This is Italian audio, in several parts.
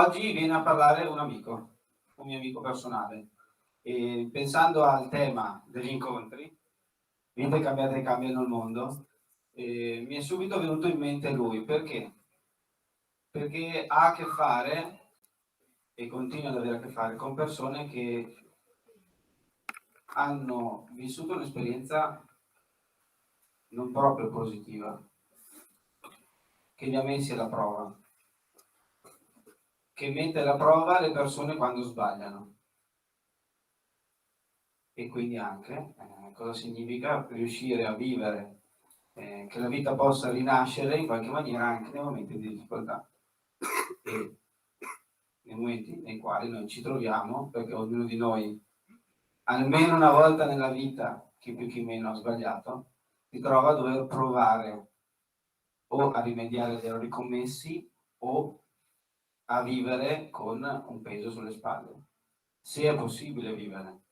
Oggi viene a parlare un mio amico personale, e pensando al tema degli incontri, vite cambiate cambiano il mondo, mi è subito venuto in mente lui. Perché? Perché ha a che fare, e continua ad avere a che fare, con persone che hanno vissuto un'esperienza non proprio positiva, che li ha messi alla prova, che mette alla prova le persone quando sbagliano. E quindi anche cosa significa riuscire a vivere, che la vita possa rinascere in qualche maniera anche nei momenti di difficoltà e nei momenti nei quali noi ci troviamo, perché ognuno di noi almeno una volta nella vita, chi più chi meno ha sbagliato, si trova a dover provare o a rimediare agli errori commessi o a vivere con un peso sulle spalle, se è possibile vivere.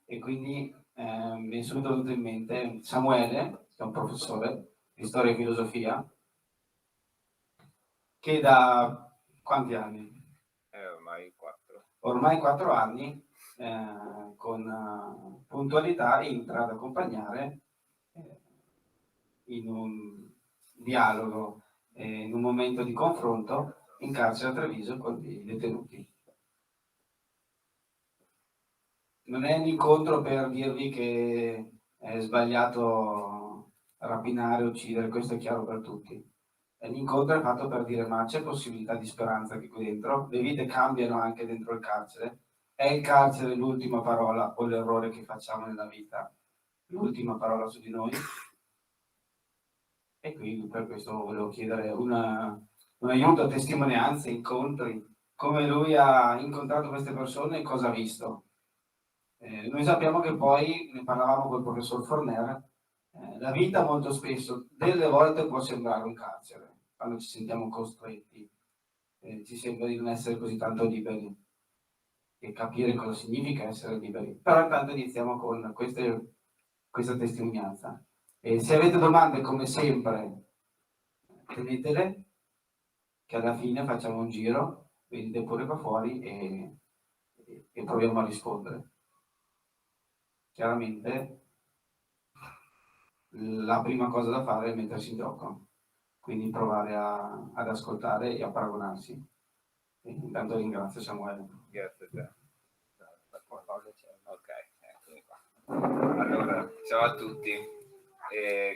E quindi mi è subito venuto in mente Samuele, che è un professore di storia e filosofia, che da quanti anni? Ormai 4 anni, con puntualità entra ad accompagnare in un dialogo, in un momento di confronto in carcere a Treviso con i detenuti. Non è un incontro per dirvi che è sbagliato rapinare, uccidere, questo è chiaro per tutti. L'incontro è fatto per dire: ma c'è possibilità di speranza che qui dentro? Le vite cambiano anche dentro il carcere? È il carcere l'ultima parola o l'errore che facciamo nella vita l'ultima parola su di noi? E quindi per questo volevo chiedere un aiuto a testimonianze, incontri, come lui ha incontrato queste persone e cosa ha visto. Noi sappiamo che poi, ne parlavamo col professor Forner, la vita molto spesso, delle volte, può sembrare un carcere, quando ci sentiamo costretti, ci sembra di non essere così tanto liberi e capire cosa significa essere liberi. Però intanto iniziamo con questa testimonianza. E se avete domande, come sempre, tenetele, che alla fine facciamo un giro, venite pure qua fuori e proviamo a rispondere. Chiaramente la prima cosa da fare è mettersi in gioco, quindi provare ad ascoltare e a paragonarsi. E intanto ringrazio Samuele. Grazie a te. Ok, eccomi qua. Allora, ciao a tutti.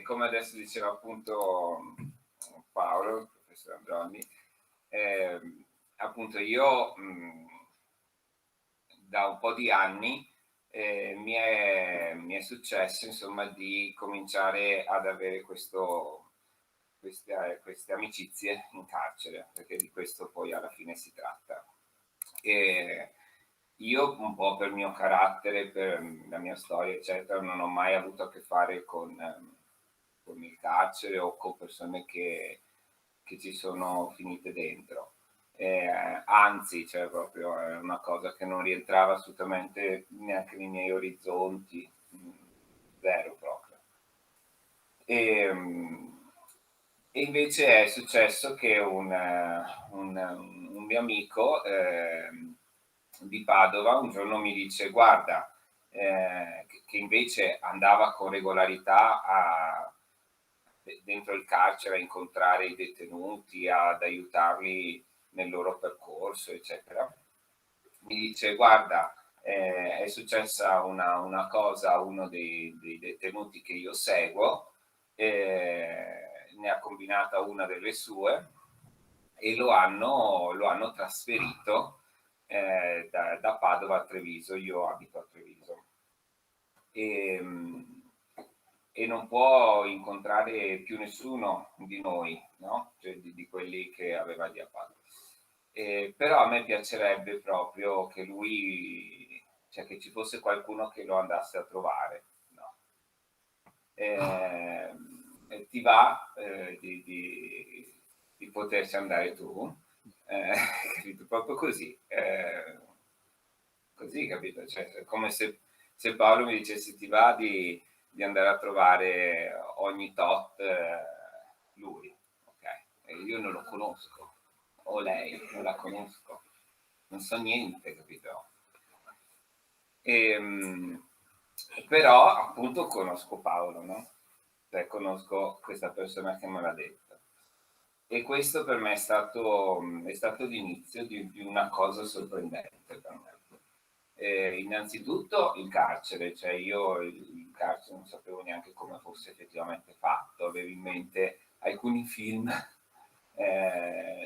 Come adesso diceva appunto Paolo, il professor Androni, appunto io da un po' di anni mi è successo insomma di cominciare ad avere queste amicizie in carcere, perché di questo poi alla fine si tratta. E io un po' per mio carattere, per la mia storia eccetera, non ho mai avuto a che fare con il carcere o con persone che ci sono finite dentro. Anzi, cioè proprio è una cosa che non rientrava assolutamente neanche nei miei orizzonti, zero proprio. E invece è successo che un mio amico di Padova un giorno mi dice: guarda, che invece andava con regolarità dentro il carcere a incontrare i detenuti, ad aiutarli nel loro percorso, eccetera. Mi dice: guarda, è successa una cosa a uno dei detenuti che io seguo, ne ha combinata una delle sue e lo hanno trasferito da Padova a Treviso. Io abito a Treviso. E non può incontrare più nessuno di noi, no? Cioè di quelli che aveva lì a Padova. Però a me piacerebbe proprio che lui, cioè che ci fosse qualcuno che lo andasse a trovare, no? Ti va di poterci andare tu, capito? Proprio così, così, capito? Cioè, come se Paolo mi dicesse: ti va di andare a trovare ogni tot lui, ok? E io non lo conosco, o lei non la conosco, non so niente, capito? Però appunto conosco Paolo, no? Cioè conosco questa persona che me l'ha detto. E questo per me è stato l'inizio di una cosa sorprendente per me. Innanzitutto il carcere, cioè io il carcere non sapevo neanche come fosse effettivamente fatto, avevo in mente alcuni film,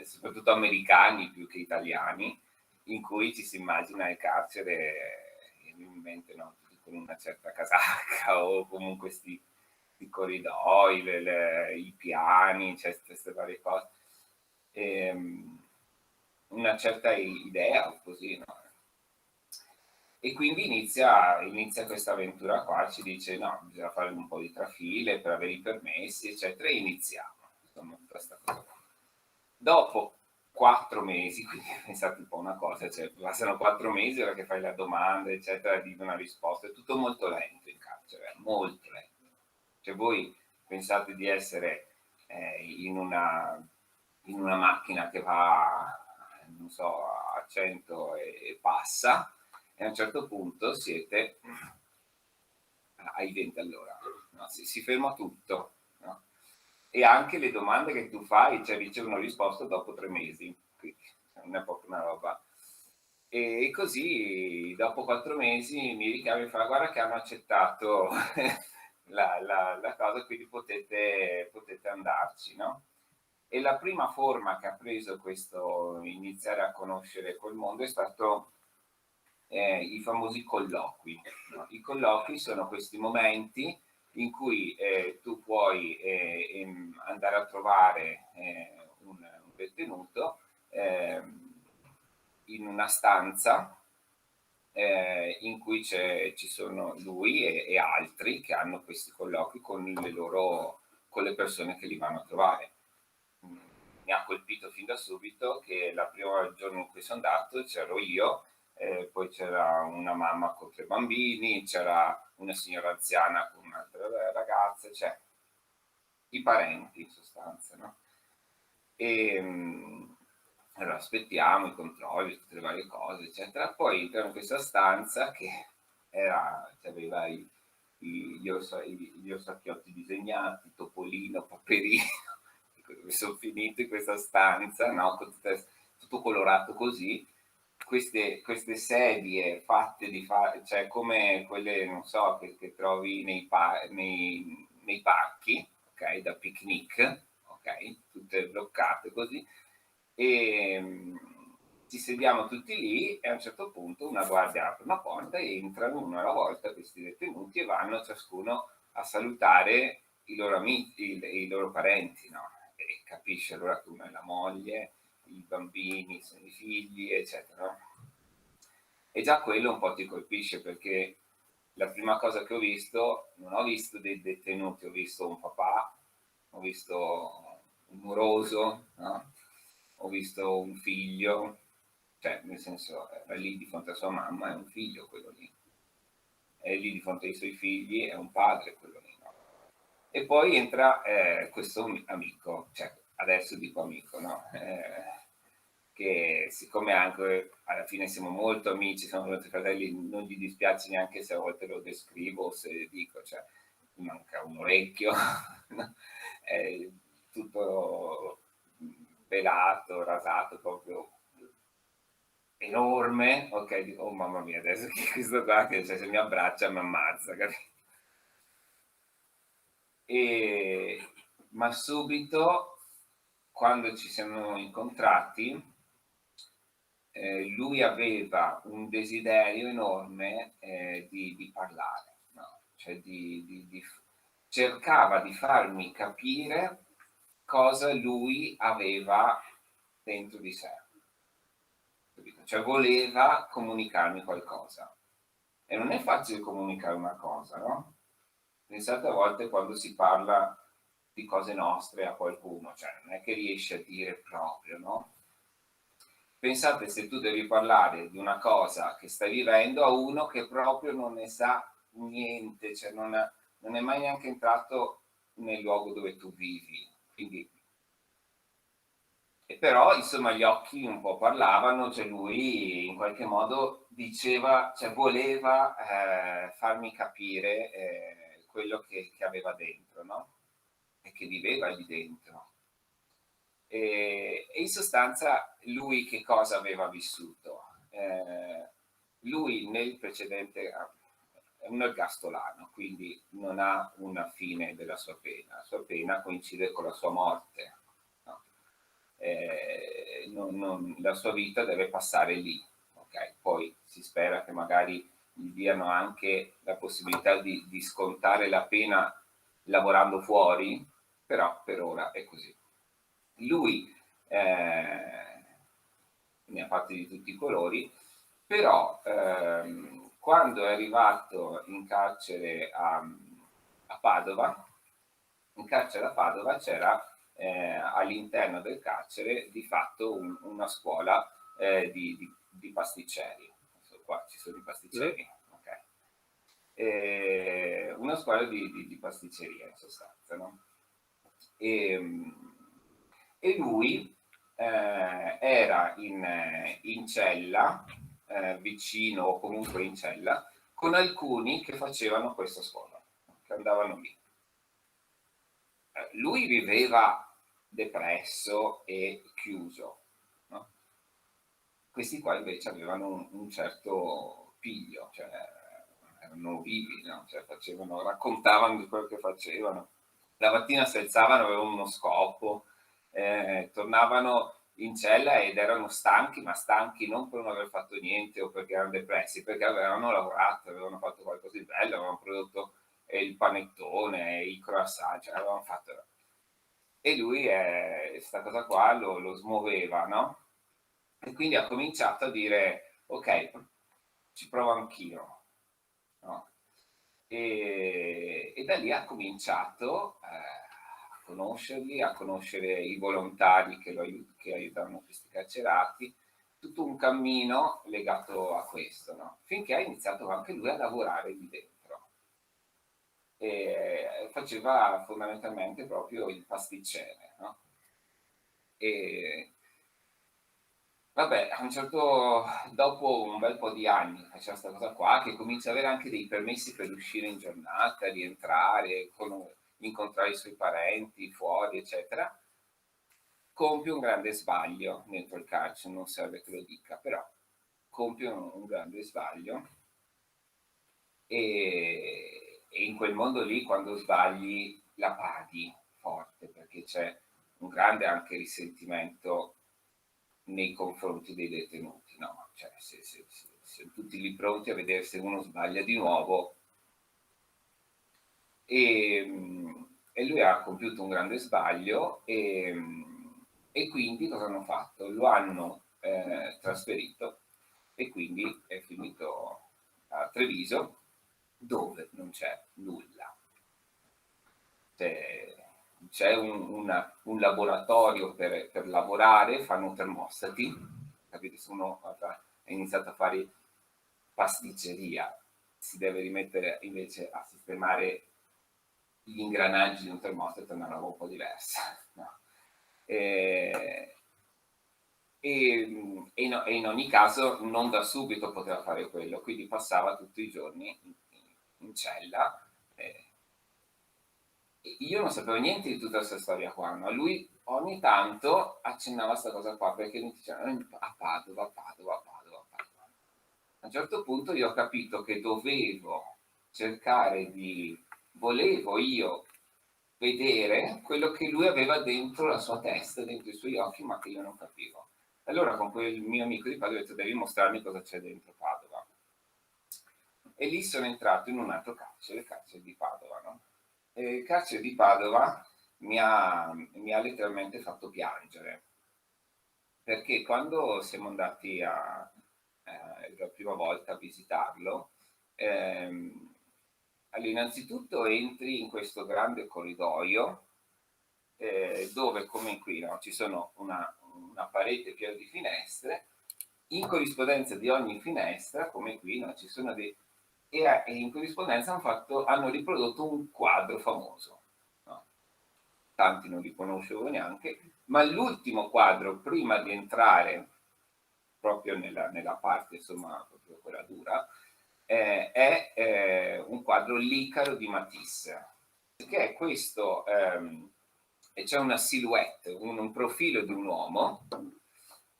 soprattutto americani più che italiani, in cui ci si immagina il carcere in mente, no? Con una certa casacca o comunque i corridoi, i piani, cioè queste varie cose. Una certa idea così, no? E quindi inizia questa avventura qua, ci dice no, bisogna fare un po' di trafile per avere i permessi, eccetera, e iniziamo. Insomma, questa cosa. Dopo 4 mesi, quindi pensate un po' una cosa, cioè passano 4 mesi ora che fai la domanda, eccetera, di una risposta, è tutto molto lento in carcere, molto lento. Cioè voi pensate di essere in una macchina che va, non so, a 100 e passa, e a un certo punto siete ai 20 all'ora, no? Si ferma tutto, no? E anche le domande che tu fai, cioè ricevono risposta dopo 3 mesi, quindi non è proprio una roba. E così dopo 4 mesi mi richiami e fa guarda che hanno accettato la cosa, quindi potete andarci, no? E la prima forma che ha preso questo iniziare a conoscere quel mondo è stato i famosi colloqui, no? I colloqui sono questi momenti in cui tu puoi andare a trovare un detenuto in una stanza in cui ci sono lui e altri che hanno questi colloqui con le persone che li vanno a trovare. Mi ha colpito fin da subito che la prima giorno in cui sono andato c'ero io, poi c'era una mamma con 3 bambini, c'era una signora anziana con un'altra ragazza, cioè i parenti in sostanza, no? Allora aspettiamo i controlli, tutte le varie cose, eccetera. Poi entriamo in questa stanza che aveva gli orsacchiotti disegnati, Topolino, Paperino, mi sono finito in questa stanza, no? Tutto colorato così, queste sedie fatte cioè come quelle, non so, che trovi nei parchi, ok, da picnic, ok, tutte bloccate così, e ci sediamo tutti lì e a un certo punto una guardia apre una porta e entrano uno alla volta questi detenuti e vanno ciascuno a salutare i loro amici, i loro parenti, no? E capisce allora che uno è la moglie, i bambini, sono i figli, eccetera, no? E già quello un po' ti colpisce perché la prima cosa che ho visto, non ho visto dei detenuti, ho visto un papà, ho visto un moroso, no? Ho visto un figlio, cioè nel senso era lì di fronte a sua mamma, è un figlio quello lì, è lì di fronte ai suoi figli, è un padre quello lì, no? E poi entra questo amico, cioè adesso dico amico, no? Che siccome anche alla fine siamo molto amici, siamo molti fratelli, non gli dispiace neanche se a volte lo descrivo o se dico, cioè mi manca un orecchio, no? È tutto pelato, rasato, proprio enorme, ok, dico, oh mamma mia, adesso che questo qua, che cioè, se mi abbraccia mi ammazza, capito? Ma subito, quando ci siamo incontrati, lui aveva un desiderio enorme di parlare, no? Cioè cercava di farmi capire cosa lui aveva dentro di sé, capito? Cioè voleva comunicarmi qualcosa. E non è facile comunicare una cosa, no? Pensate a volte quando si parla di cose nostre a qualcuno, cioè non è che riesci a dire proprio, no? Pensate se tu devi parlare di una cosa che stai vivendo a uno che proprio non ne sa niente, cioè non è mai neanche entrato nel luogo dove tu vivi. Quindi E però insomma gli occhi un po' parlavano, cioè lui in qualche modo diceva, cioè voleva farmi capire quello che aveva dentro, no? E che viveva lì dentro. E in sostanza lui che cosa aveva vissuto? Lui nel precedente è un ergastolano, quindi non ha una fine della sua pena, la sua pena coincide con la sua morte, no? La sua vita deve passare lì, okay? Poi si spera che magari gli diano anche la possibilità di scontare la pena lavorando fuori, però per ora è così. Lui ne ha fatti di tutti i colori, però quando è arrivato in carcere a Padova, in carcere a Padova c'era all'interno del carcere di fatto una scuola di pasticceri. Qua ci sono i pasticceri, ok? Una scuola di pasticceria in sostanza, no? E lui era in cella, vicino o comunque in cella, con alcuni che facevano questa scuola, che andavano lì. Lui viveva depresso e chiuso, no? Questi qua invece avevano un certo piglio, cioè erano vivi, no? Cioè, raccontavano di quello che facevano. La mattina si alzavano, avevano uno scopo, tornavano in cella ed erano stanchi, ma stanchi non per non aver fatto niente o perché erano depressi, perché avevano lavorato, avevano fatto qualcosa di bello, avevano prodotto il panettone, i croissant, cioè avevano fatto. E lui questa cosa qua lo smuoveva, no? E quindi ha cominciato a dire, ok, ci provo anch'io, no? E da lì ha cominciato a conoscerli, a conoscere i volontari che aiutavano questi carcerati, tutto un cammino legato a questo, no? Finché ha iniziato anche lui a lavorare lì dentro. E faceva fondamentalmente proprio il pasticcere, no? E vabbè, dopo un bel po' di anni faceva questa cosa qua, che comincia ad avere anche dei permessi per uscire in giornata, rientrare, incontrare i suoi parenti fuori, eccetera. Compie un grande sbaglio dentro il carcere, non serve che lo dica, però compie un grande sbaglio e in quel mondo lì quando sbagli la paghi forte, perché c'è un grande anche risentimento nei confronti dei detenuti, no? Cioè, se tutti lì pronti a vedere se uno sbaglia di nuovo. E lui ha compiuto un grande sbaglio e quindi cosa hanno fatto? Lo hanno trasferito e quindi è finito a Treviso dove non c'è nulla. C'è un laboratorio per lavorare, fanno termostati, capite? Se uno ha iniziato a fare pasticceria, si deve rimettere invece a sistemare gli ingranaggi di un termostato, è una roba un po' diversa, no? E in ogni caso non da subito poteva fare quello, quindi passava tutti i giorni in cella. Io non sapevo niente di tutta questa storia qua, ma lui ogni tanto accennava a questa cosa qua, perché mi diceva a Padova, a Padova, a Padova, a Padova. A un certo punto io ho capito che dovevo cercare volevo io vedere quello che lui aveva dentro la sua testa, dentro i suoi occhi, ma che io non capivo. Allora con quel mio amico di Padova ho detto devi mostrarmi cosa c'è dentro Padova. E lì sono entrato in un altro carcere, il carcere di Padova, no? E il carcere di Padova mi ha letteralmente fatto piangere, perché quando siamo andati la prima volta a visitarlo, allora, innanzitutto entri in questo grande corridoio dove come qui no, ci sono una parete piena di finestre, in corrispondenza di ogni finestra come qui no, ci sono e in corrispondenza hanno riprodotto un quadro famoso, no? tanti non li conoscevo neanche, ma l'ultimo quadro prima di entrare proprio nella parte, insomma, proprio quella dura, è un quadro L'Icaro di Matisse, che è questo, e c'è una silhouette, un profilo di un uomo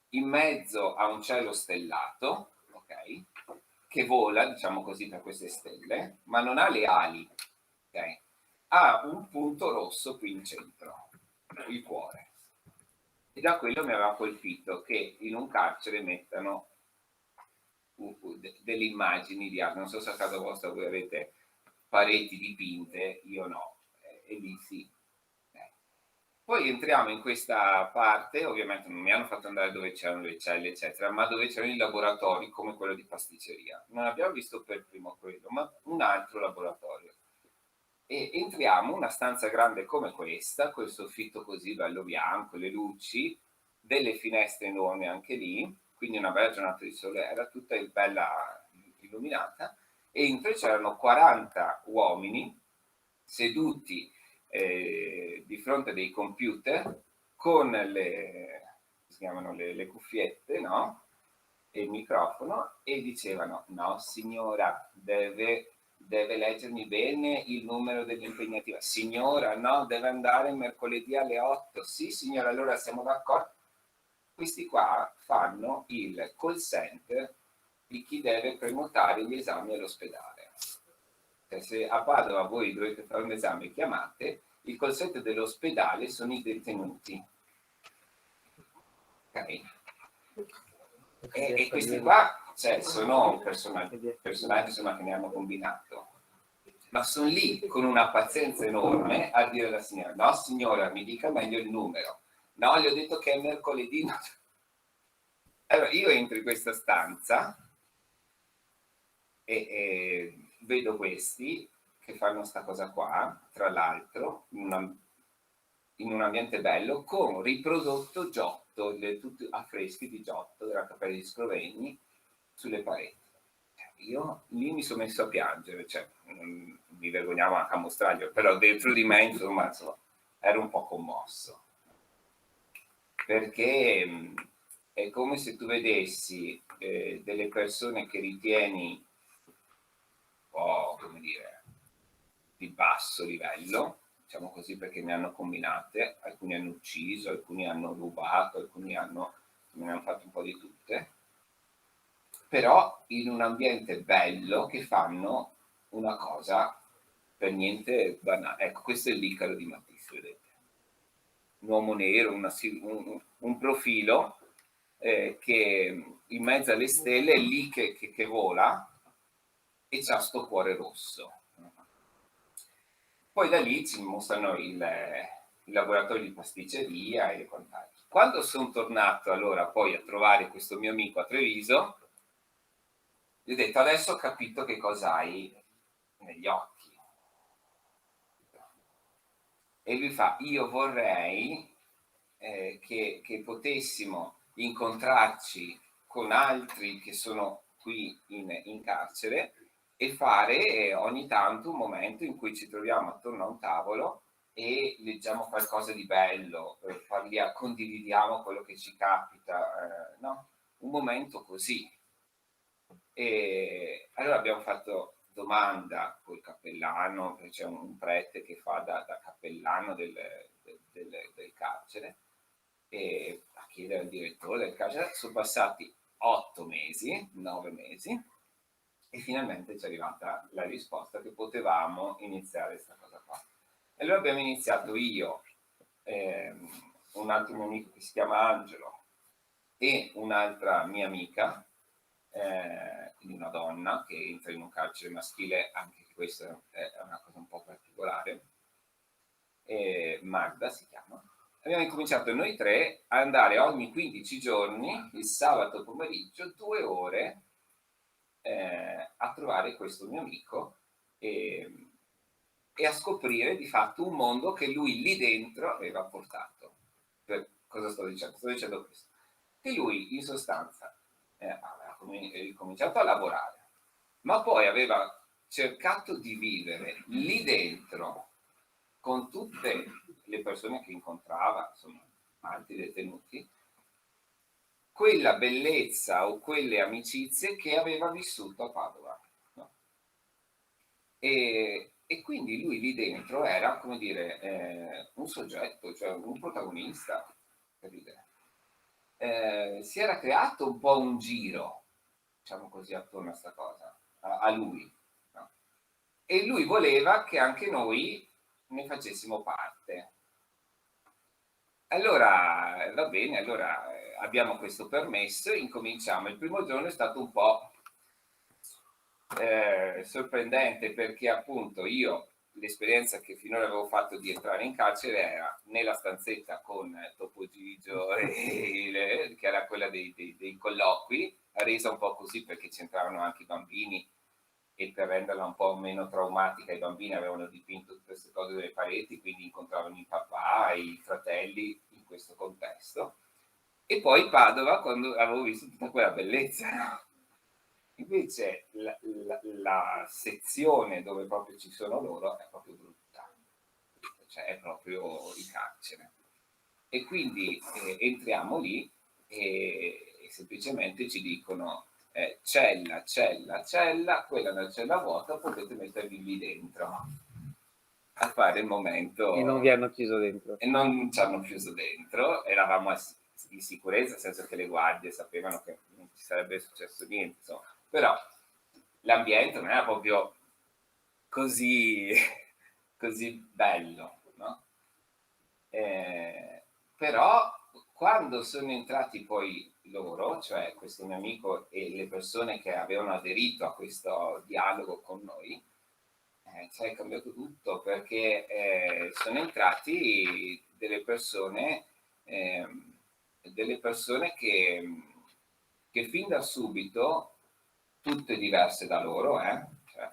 in mezzo a un cielo stellato, ok? Che vola, diciamo così, tra queste stelle, ma non ha le ali, ok? Ha un punto rosso qui in centro, il cuore. E da quello mi aveva colpito che in un carcere mettano delle immagini di arte. Non so se a casa vostra voi avete pareti dipinte, io no, e lì sì. Poi entriamo in questa parte, ovviamente non mi hanno fatto andare dove c'erano le celle, eccetera, ma dove c'erano i laboratori come quello di pasticceria. Non abbiamo visto per primo quello, ma un altro laboratorio. E entriamo in una stanza grande come questa, col soffitto così bello bianco, le luci, delle finestre enormi anche lì, quindi una bella giornata di sole, era tutta bella illuminata, e entro c'erano 40 uomini seduti di fronte a dei computer con si chiamano le cuffiette, no? E il microfono, e dicevano: no signora, deve leggermi bene il numero dell'impegnativa. Signora, no, deve andare mercoledì alle 8. Sì signora, allora siamo d'accordo. Questi qua fanno il call center di chi deve prenotare gli esami all'ospedale. Se a Padova voi dovete fare un esame, chiamate, il call center dell'ospedale sono i detenuti. Ok? E questi qua, cioè, sono personaggi insomma, che ne hanno combinato, ma sono lì con una pazienza enorme a dire alla signora: no signora, mi dica meglio il numero. No, gli ho detto che è mercoledì. Allora io entro in questa stanza e vedo questi che fanno sta cosa qua, tra l'altro in un ambiente bello, con riprodotto Giotto, tutti affreschi di Giotto della Cappella di Scrovegni sulle pareti. Io lì mi sono messo a piangere, cioè mi vergognavo anche a mostrarglielo, però dentro di me insomma ero un po' commosso, perché è come se tu vedessi delle persone che ritieni un po', come dire, di basso livello, diciamo così, perché ne hanno combinate, alcuni hanno ucciso, alcuni hanno rubato, alcuni ne hanno fatto un po' di tutte, però in un ambiente bello che fanno una cosa per niente banale. Ecco, questo è l'Icaro di Matisse, vedete? Un uomo nero, un profilo che in mezzo alle stelle è lì che vola e c'ha sto cuore rosso. Poi da lì ci mostrano il laboratorio di pasticceria e quant'altro. Quando sono tornato allora poi a trovare questo mio amico a Treviso, gli ho detto: adesso ho capito che cosa hai negli occhi. E lui fa: io vorrei che potessimo incontrarci con altri che sono qui in carcere e fare ogni tanto un momento in cui ci troviamo attorno a un tavolo e leggiamo qualcosa di bello, condividiamo quello che ci capita, no? Un momento così. E allora abbiamo fatto domanda col cappellano, c'è un prete che fa da cappellano del carcere, e a chiedere al direttore del carcere. Sono passati 8 mesi, 9 mesi, e finalmente ci è arrivata la risposta che potevamo iniziare questa cosa qua. E allora abbiamo iniziato io, un altro mio amico che si chiama Angelo e un'altra mia amica, quindi una donna che entra in un carcere maschile, anche questa è una cosa un po' particolare, Magda si chiama. Abbiamo incominciato noi tre a andare ogni 15 giorni, il sabato pomeriggio, 2 ore a trovare questo mio amico e a scoprire di fatto un mondo che lui lì dentro aveva portato. Cosa sto dicendo? Sto dicendo questo: che lui in sostanza aveva cominciato a lavorare, ma poi aveva cercato di vivere lì dentro con tutte le persone che incontrava, insomma, altri detenuti, quella bellezza o quelle amicizie che aveva vissuto a Padova. No? E quindi lui lì dentro era, come dire, un soggetto, cioè un protagonista, capite? Si era creato un po' un giro, diciamo così, attorno a sta cosa, a lui. No? E lui voleva che anche noi ne facessimo parte. Allora, va bene, allora abbiamo questo permesso e incominciamo. Il primo giorno è stato un po' sorprendente perché appunto io l'esperienza che finora avevo fatto di entrare in carcere era nella stanzetta con Topo Gigio, che era quella dei colloqui, resa un po' così perché c'entravano anche i bambini e per renderla un po' meno traumatica i bambini avevano dipinto tutte queste cose nelle pareti, quindi incontravano i papà, i fratelli in questo contesto. E poi Padova quando avevo visto tutta quella bellezza, no? Invece la sezione dove proprio ci sono loro è proprio brutta, cioè è proprio il carcere. E quindi entriamo lì e semplicemente ci dicono cella, cella, cella, quella è una cella vuota, potete mettervi lì dentro a fare il momento. E non vi hanno chiuso dentro. E non ci hanno chiuso dentro, eravamo in sicurezza, nel senso che le guardie sapevano che non ci sarebbe successo niente, insomma. Però l'ambiente non era proprio così, così bello, no? Però quando sono entrati poi loro, cioè questo mio amico e le persone che avevano aderito a questo dialogo con noi, cioè è cambiato tutto perché sono entrati delle persone che fin da subito, tutte diverse da loro, cioè,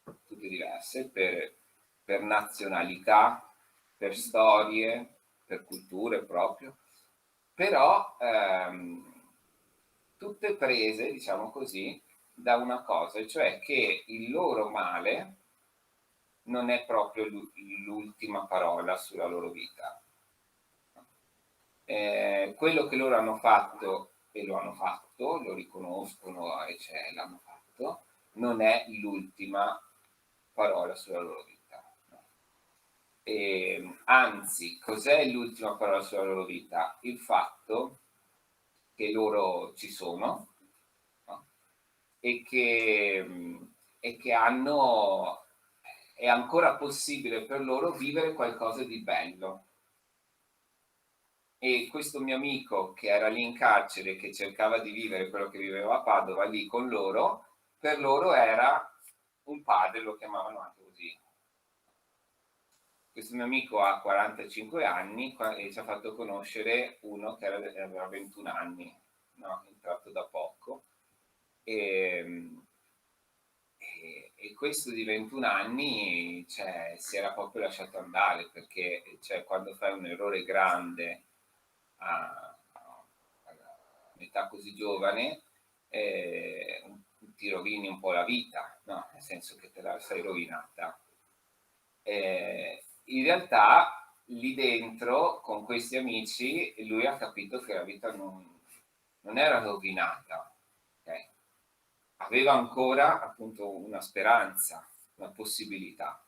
tutte diverse per nazionalità, per storie, per culture proprio, però tutte prese, diciamo così, da una cosa, cioè che il loro male non è proprio l'ultima parola sulla loro vita. Quello che loro hanno fatto, e lo hanno fatto, lo riconoscono e cioè, l'hanno fatto, non è l'ultima parola sulla loro vita. No? Anzi, cos'è l'ultima parola sulla loro vita? Il fatto che loro ci sono, no? e che hanno, è ancora possibile per loro vivere qualcosa di bello. E questo mio amico che era lì in carcere, che cercava di vivere quello che viveva a Padova lì con loro, per loro era un padre, lo chiamavano anche così. Questo mio amico ha 45 anni e ci ha fatto conoscere uno che aveva 21 anni, no? Entrato da poco. E questo di 21 anni cioè, si era proprio lasciato andare perché cioè, quando fai un errore grande a un'età così giovane ti rovini un po' la vita, no? Nel senso che te la sei rovinata. In realtà lì dentro con questi amici lui ha capito che la vita non era rovinata, okay? Aveva ancora appunto una speranza, una possibilità,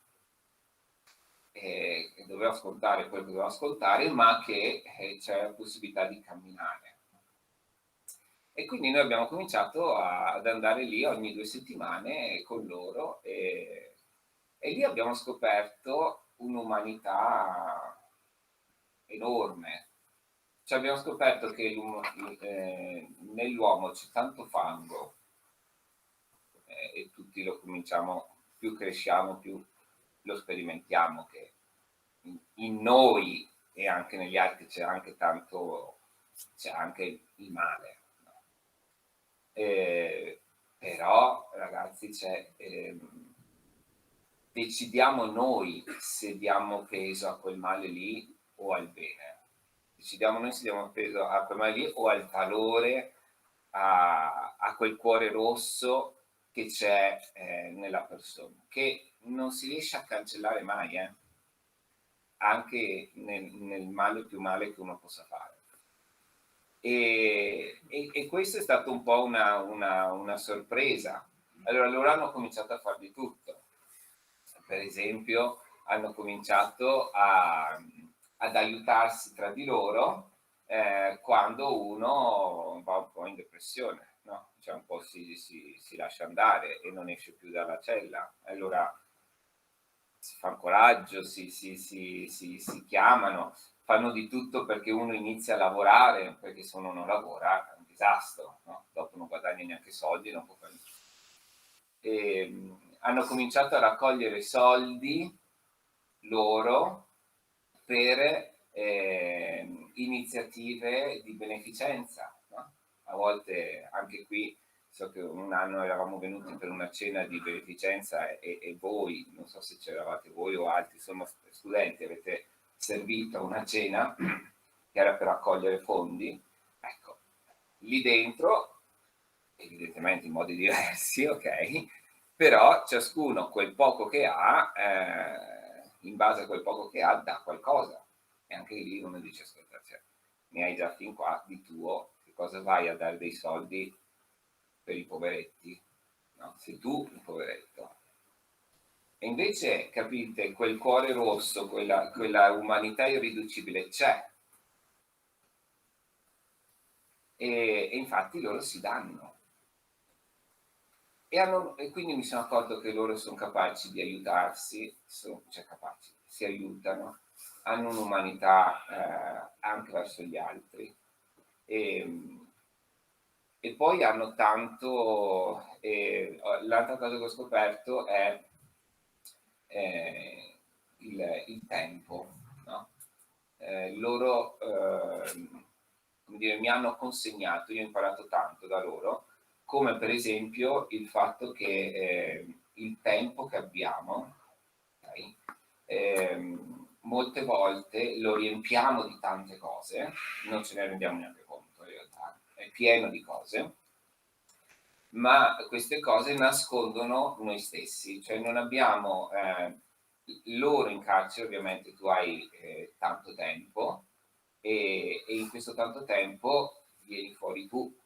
che doveva ascoltare quello che doveva ascoltare, ma che c'era la possibilità di camminare. E quindi noi abbiamo cominciato ad andare lì ogni 2 settimane con loro e lì abbiamo scoperto un'umanità enorme. Cioè abbiamo scoperto che nell'uomo c'è tanto fango e tutti lo cominciamo, più cresciamo, più lo sperimentiamo che in noi e anche negli altri c'è anche tanto, c'è anche il male. No? Però ragazzi decidiamo noi se diamo peso a quel male lì o al bene. Decidiamo noi se diamo peso a quel male lì o al valore, a quel cuore rosso che c'è nella persona, che non si riesce a cancellare mai. anche nel male più male che uno possa fare. E questo è stato un po' una sorpresa. Allora loro hanno cominciato a fare di tutto. Per esempio hanno cominciato ad aiutarsi tra di loro quando uno va un po' in depressione, no? Cioè un po' si lascia andare e non esce più dalla cella. Allora si fa coraggio, si chiamano, fanno di tutto perché uno inizia a lavorare, perché se uno non lavora è un disastro, no? Dopo non guadagna neanche soldi, non può fare niente. E hanno cominciato a raccogliere soldi loro per iniziative di beneficenza, no? A volte anche qui, so che un anno eravamo venuti per una cena di beneficenza e voi, non so se c'eravate voi o altri, insomma studenti, avete servito una cena che era per raccogliere fondi. Ecco, lì dentro, evidentemente in modi diversi, ok? Però ciascuno quel poco che ha, in base a quel poco che ha, dà qualcosa. E anche lì uno dice, ascolta, cioè, ne hai già fin qua di tuo, che cosa vai a dare dei soldi per i poveretti? No? Sei tu il poveretto. E invece, capite, quel cuore rosso, quella umanità irriducibile c'è. E infatti loro si danno. E quindi mi sono accorto che loro sono capaci di aiutarsi, cioè capaci, si aiutano, hanno un'umanità anche verso gli altri. E poi hanno tanto, l'altra cosa che ho scoperto è il tempo, no? Loro come dire, mi hanno consegnato, io ho imparato tanto da loro, come per esempio il fatto che il tempo che abbiamo, okay, molte volte lo riempiamo di tante cose, non ce ne rendiamo neanche conto in realtà, è pieno di cose, ma queste cose nascondono noi stessi, cioè non abbiamo, loro in carcere ovviamente tu hai tanto tempo e in questo tanto tempo vieni fuori tu,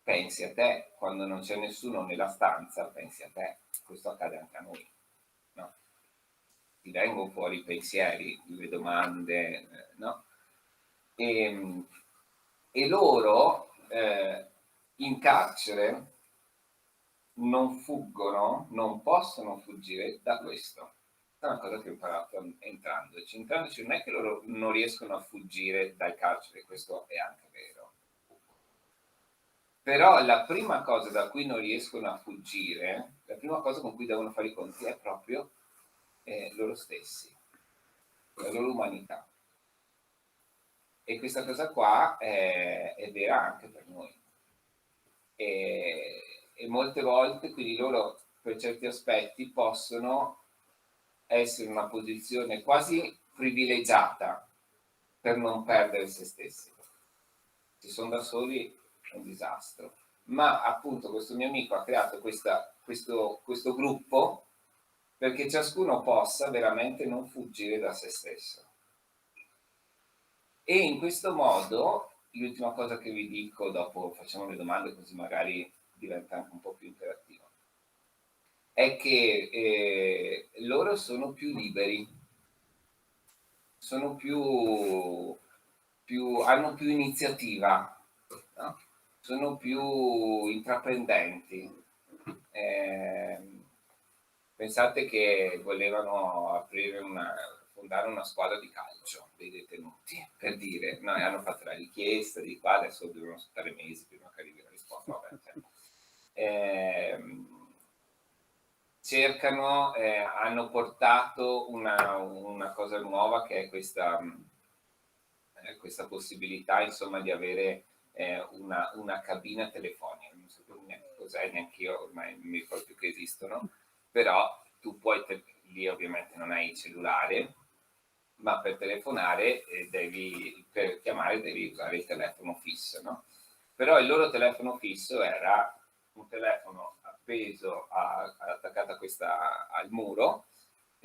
pensi a te, quando non c'è nessuno nella stanza pensi a te, questo accade anche a noi, no? Ti vengono fuori i pensieri, le domande, no? E loro in carcere non fuggono, non possono fuggire da questo. È una cosa che ho imparato entrandoci. Entrandoci non è che loro non riescono a fuggire dal carcere, questo è anche vero. Però la prima cosa da cui non riescono a fuggire, la prima cosa con cui devono fare i conti è proprio loro stessi, la loro umanità. E questa cosa qua è vera anche per noi. E molte volte quindi loro per certi aspetti possono essere in una posizione quasi privilegiata per non perdere se stessi. Se sono da soli è un disastro. Ma appunto questo mio amico ha creato questo gruppo perché ciascuno possa veramente non fuggire da se stesso. E in questo modo, l'ultima cosa che vi dico, dopo facciamo le domande così magari diventa anche un po' più interattivo, è che loro sono più liberi, sono hanno più iniziativa, no? Sono più intraprendenti. Pensate che volevano fondare una squadra di calcio dei detenuti, per dire, no, hanno fatto la richiesta di qua, adesso devono aspettare mesi prima che arrivi la risposta. Vabbè, cercano, hanno portato una cosa nuova che è questa possibilità insomma di avere una cabina telefonica, non so neanche cos'è, neanche io ormai non mi ricordo più che esistono, però tu puoi, lì ovviamente non hai il cellulare, ma per telefonare per chiamare devi usare il telefono fisso, no? Però il loro telefono fisso era un telefono appeso, attaccato al muro,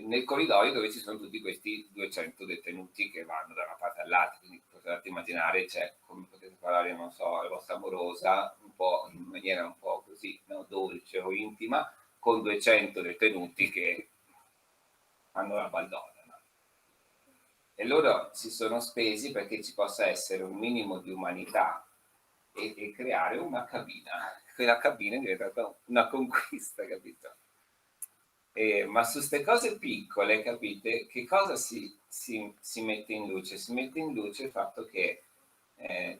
nel corridoio dove ci sono tutti questi 200 detenuti che vanno da una parte all'altra, quindi potete immaginare, c'è, come potete parlare, non so, la vostra amorosa, un po' in maniera un po' così, no, dolce o intima, con 200 detenuti che hanno la baldona. E loro si sono spesi perché ci possa essere un minimo di umanità e creare una cabina. Quella cabina è diventata una conquista, capito? Ma su queste cose piccole, capite, che cosa si mette in luce? Si mette in luce il fatto che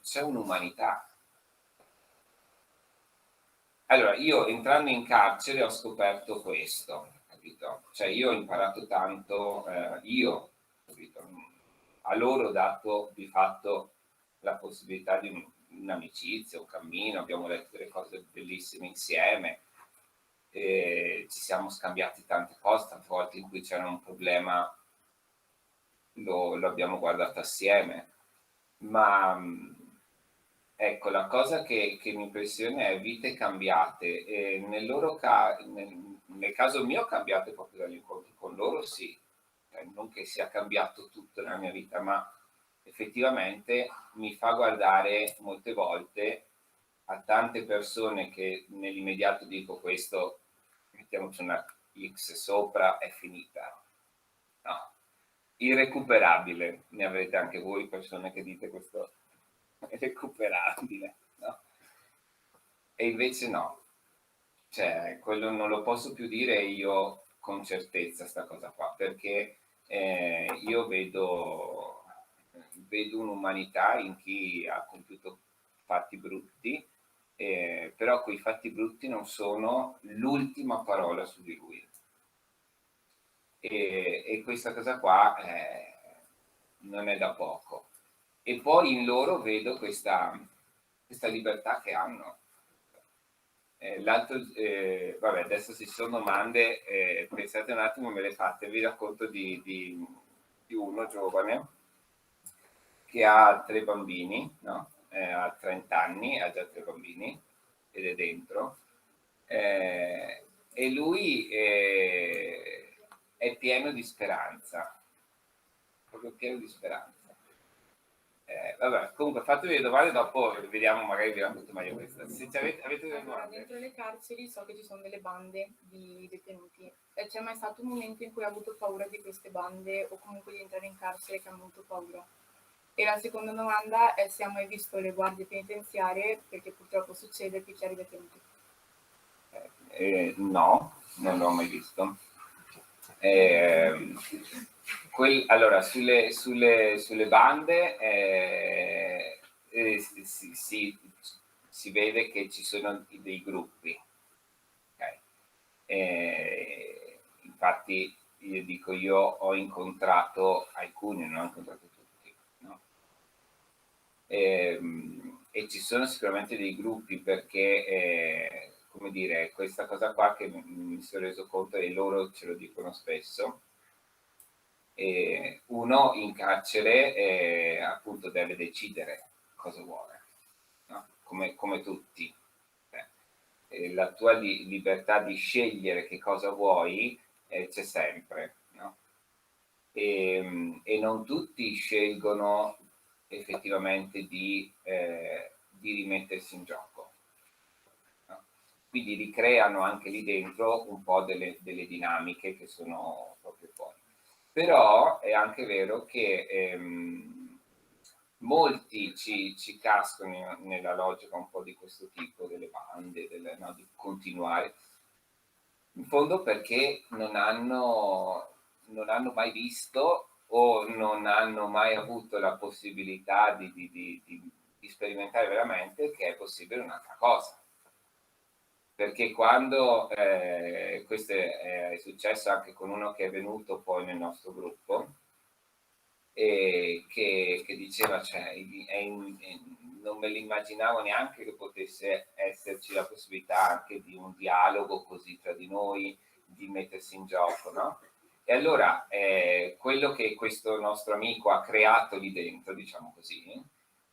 c'è un'umanità. Allora, io entrando in carcere ho scoperto questo, capito? Cioè io ho imparato tanto, capito? A loro ho dato di fatto la possibilità di un'amicizia, un cammino, abbiamo letto delle cose bellissime insieme, ci siamo scambiati tante cose, tante volte in cui c'era un problema lo abbiamo guardato assieme, ma ecco, la cosa che mi impressiona è vite cambiate, e nel caso mio cambiate proprio dagli incontri con loro, sì, non che sia cambiato tutto nella mia vita, ma effettivamente mi fa guardare molte volte a tante persone che nell'immediato dico questo, mettiamoci una X sopra, è finita. No, irrecuperabile, ne avrete anche voi persone che dite questo, è recuperabile, no? E invece no, cioè quello non lo posso più dire io con certezza sta cosa qua, perché io vedo un'umanità in chi ha compiuto fatti brutti, però quei fatti brutti non sono l'ultima parola su di lui. E questa cosa qua non è da poco. E poi in loro vedo questa libertà che hanno. Vabbè, adesso se ci sono domande, pensate un attimo, me le fate. Vi racconto di uno giovane che ha 3 bambini, no? Ha 30 anni, ha già 3 bambini ed è dentro. E lui è pieno di speranza, proprio pieno di speranza. Vabbè, comunque fatevi le domande, dopo vediamo, magari vi racconto meglio questa. Se avete delle domande. Dentro le carceri so che ci sono delle bande di detenuti. C'è mai stato un momento in cui hai avuto paura di queste bande o comunque di entrare in carcere che hanno avuto paura? E la seconda domanda è se hai mai visto le guardie penitenziarie, perché purtroppo succede, picchiare i detenuti. No, non l'ho mai visto. Allora, sulle bande si vede che ci sono dei gruppi. Okay. Infatti io ho incontrato alcuni, non ho incontrato tutti, no? E ci sono sicuramente dei gruppi perché come dire, questa cosa qua che mi sono reso conto e loro ce lo dicono spesso, uno in carcere appunto deve decidere cosa vuole, no? Come tutti. La tua libertà di scegliere che cosa vuoi c'è sempre, no? E non tutti scelgono effettivamente di rimettersi in gioco. Quindi ricreano anche lì dentro un po' delle dinamiche che sono proprio fuori. Però è anche vero che molti ci cascano nella logica un po' di questo tipo, delle bande, no, di continuare, in fondo perché non hanno mai visto o non hanno mai avuto la possibilità di sperimentare veramente che è possibile un'altra cosa. Perché quando questo è successo anche con uno che è venuto poi nel nostro gruppo e che diceva, cioè, non me l'immaginavo neanche che potesse esserci la possibilità anche di un dialogo così tra di noi, di mettersi in gioco, no? E allora quello che questo nostro amico ha creato lì dentro, diciamo così,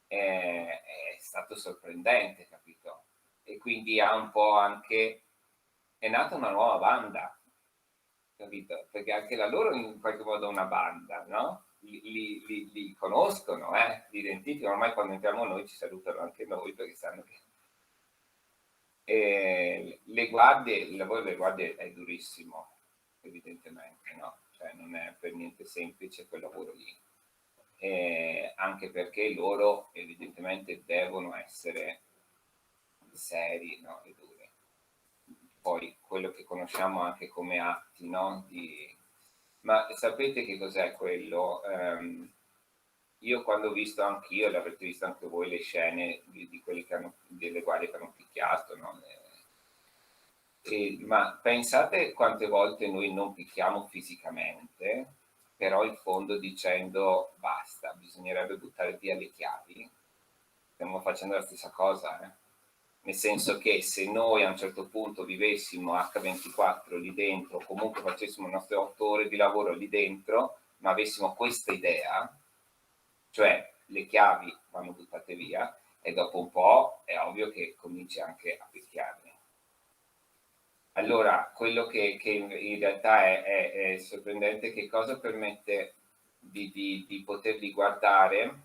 è stato sorprendente, capito? E quindi ha un po' anche, è nata una nuova banda, capito? Perché anche la loro in qualche modo è una banda, no? Li conoscono, li identificano, ormai quando entriamo noi ci salutano anche noi perché sanno che... le guardie, il lavoro delle guardie è durissimo, evidentemente, no? Cioè non è per niente semplice quel lavoro lì. Anche perché loro evidentemente devono essere seri, no? E duri. Poi quello che conosciamo anche come atti, no? Ma sapete che cos'è quello? Io quando ho visto anch'io, e l'avrete visto anche voi, le scene di quelli che hanno, delle guardie che hanno picchiato, no? Ma pensate quante volte noi non picchiamo fisicamente, però in fondo dicendo basta, bisognerebbe buttare via le chiavi. Stiamo facendo la stessa cosa, nel senso che se noi a un certo punto vivessimo H24 lì dentro, comunque facessimo le nostre 8 ore di lavoro lì dentro, ma avessimo questa idea, cioè le chiavi vanno buttate via, e dopo un po' è ovvio che cominci anche a picchiarli. Allora, quello che in realtà è sorprendente, che cosa permette di poterli guardare,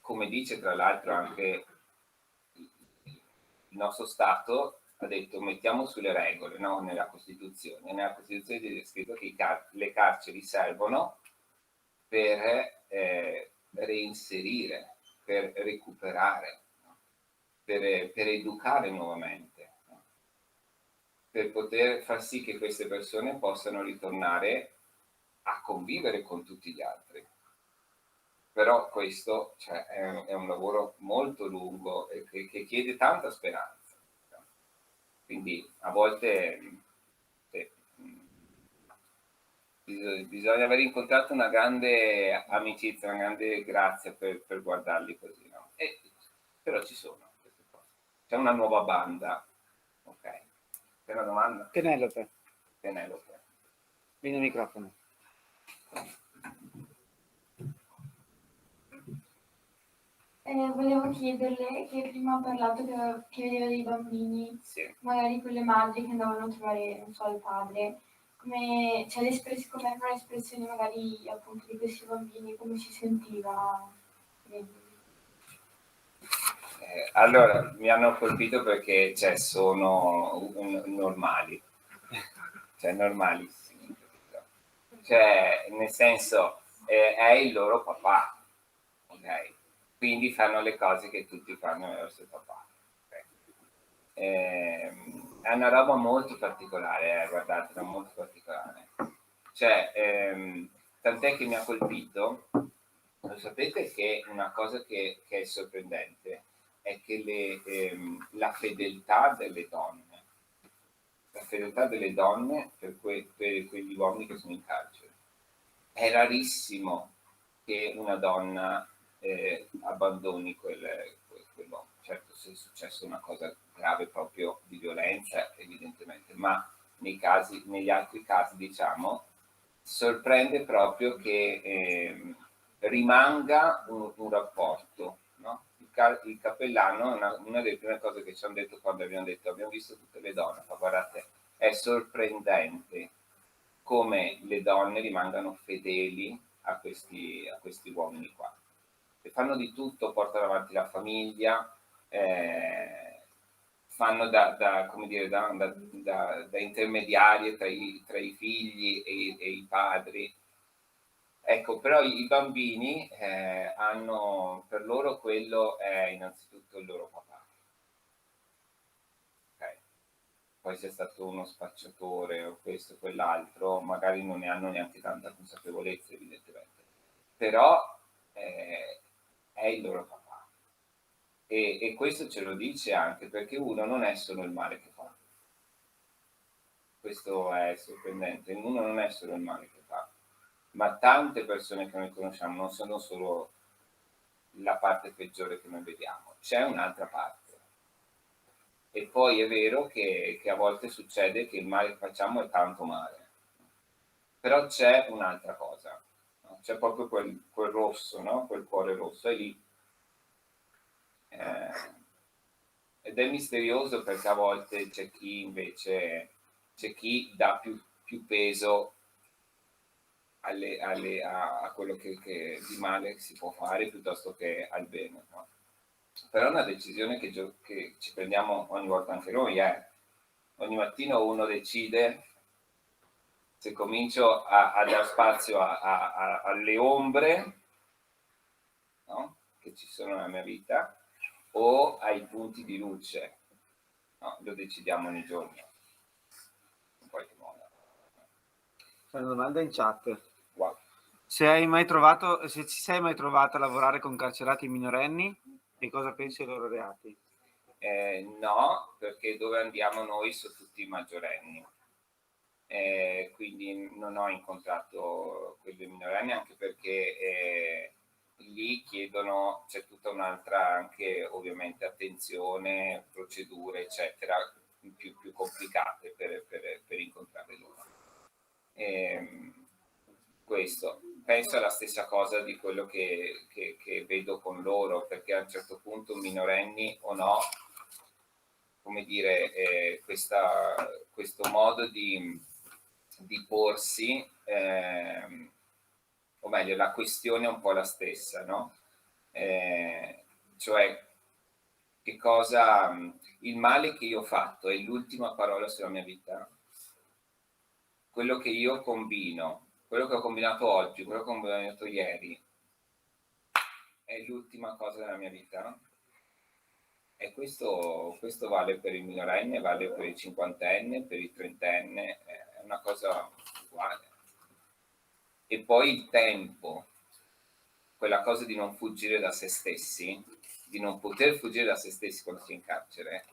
come dice tra l'altro anche il nostro Stato, ha detto mettiamo sulle regole, no? Nella Costituzione. Nella Costituzione è scritto che le carceri servono per reinserire, per recuperare, no? per educare nuovamente, no? Per poter far sì che queste persone possano ritornare a convivere con tutti gli altri. Però questo, cioè, è un lavoro molto lungo e che chiede tanta speranza. Quindi a volte bisogna aver incontrato una grande amicizia, una grande grazia per guardarli così, no? Però ci sono queste cose. C'è una nuova banda, ok? C'è una domanda? Penelope, Penelope. vieni al microfono. Volevo chiederle che prima ha parlato che vedeva dei bambini, Sì. magari con le madri che andavano a trovare, non so, il padre. Come, cioè, com'erano le espressioni magari appunto di questi bambini, come si sentiva? Allora, mi hanno colpito perché cioè, sono normali, cioè normalissimi, cioè nel senso è il loro papà, ok? Quindi fanno le cose che tutti fanno verso il papà. Okay? È una roba molto particolare, guardate, molto particolare. Cioè, tant'è che mi ha colpito, lo sapete che una cosa che è sorprendente è che la fedeltà delle donne, per quegli uomini che sono in carcere, è rarissimo che una donna abbandoni quell'uomo. Certo, se è successa una cosa grave proprio di violenza, evidentemente, ma negli altri casi, diciamo, sorprende proprio che rimanga un rapporto, no? Il cappellano, una delle prime cose che ci hanno detto quando abbiamo visto tutte le donne, ma guardate, è sorprendente come le donne rimangano fedeli a questi uomini qua. E fanno di tutto, portano avanti la famiglia, fanno come dire, da intermediarie tra i figli e i padri. Ecco, però i bambini hanno, per loro quello è innanzitutto il loro papà. Okay. Poi sia stato uno spacciatore o questo o quell'altro, magari non ne hanno neanche tanta consapevolezza evidentemente, però è il loro papà. E questo ce lo dice anche perché uno non è solo il male che fa. Questo è sorprendente, uno non è solo il male che fa, ma tante persone che noi conosciamo non sono solo la parte peggiore che noi vediamo, c'è un'altra parte. E poi è vero che a volte succede che il male che facciamo è tanto male, però c'è un'altra cosa, no? C'è proprio quel rosso, no? Quel cuore rosso, è lì. Ed è misterioso perché a volte c'è chi invece c'è chi dà più peso a quello che di male si può fare piuttosto che al bene, no? Però è una decisione che ci prendiamo ogni volta anche noi, ogni mattino uno decide se comincio a dar spazio alle ombre, no? Che ci sono nella mia vita, o ai punti di luce, no? Lo decidiamo ogni giorno, in qualche modo. C'è una domanda in chat. Wow. Se ci sei mai trovato a lavorare con carcerati minorenni e cosa pensi dei loro reati? No, perché dove andiamo noi sono tutti maggiorenni. Quindi non ho incontrato quelli minorenni, anche perché lì chiedono, c'è tutta un'altra anche ovviamente attenzione, procedure eccetera, più complicate per incontrare loro. Questo, penso alla stessa cosa di quello che vedo con loro, perché a un certo punto minorenni o no, come dire, questo modo di porsi, o meglio, la questione è un po' la stessa, no? Cioè, che cosa, il male che io ho fatto è l'ultima parola sulla mia vita? Quello che io combino, quello che ho combinato oggi, quello che ho combinato ieri, è l'ultima cosa della mia vita? E questo vale per il minorenne, vale per il cinquantenne, per il trentenne, è una cosa uguale. E poi il tempo, quella cosa di non fuggire da se stessi, di non poter fuggire da se stessi quando si è in carcere,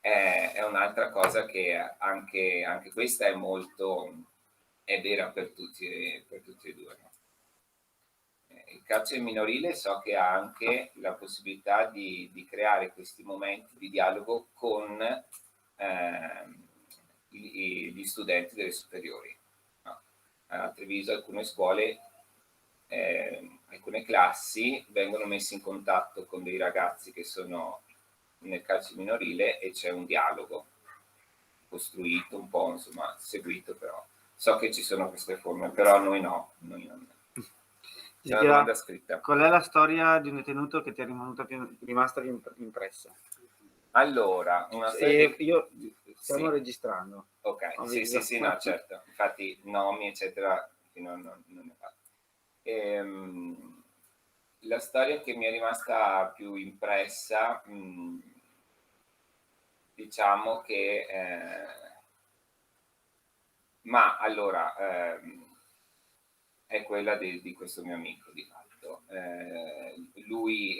è un'altra cosa che anche questa è vera per tutti e due. No? Il carcere minorile so che ha anche la possibilità di creare questi momenti di dialogo con gli studenti delle superiori. No? A Treviso alcune scuole, alcune classi vengono messe in contatto con dei ragazzi che sono nel carcere minorile e c'è un dialogo costruito, un po' insomma seguito, però so che ci sono queste forme, però noi no. C'è una domanda scritta. Qual è la storia di un detenuto che ti è rimasta più impressa? Allora, una storia stiamo registrando. Ok, sì, no, certo. Infatti nomi, eccetera, non ne parlo. La storia che mi è rimasta più impressa, diciamo che... ma allora... è quella di questo mio amico di fatto. Lui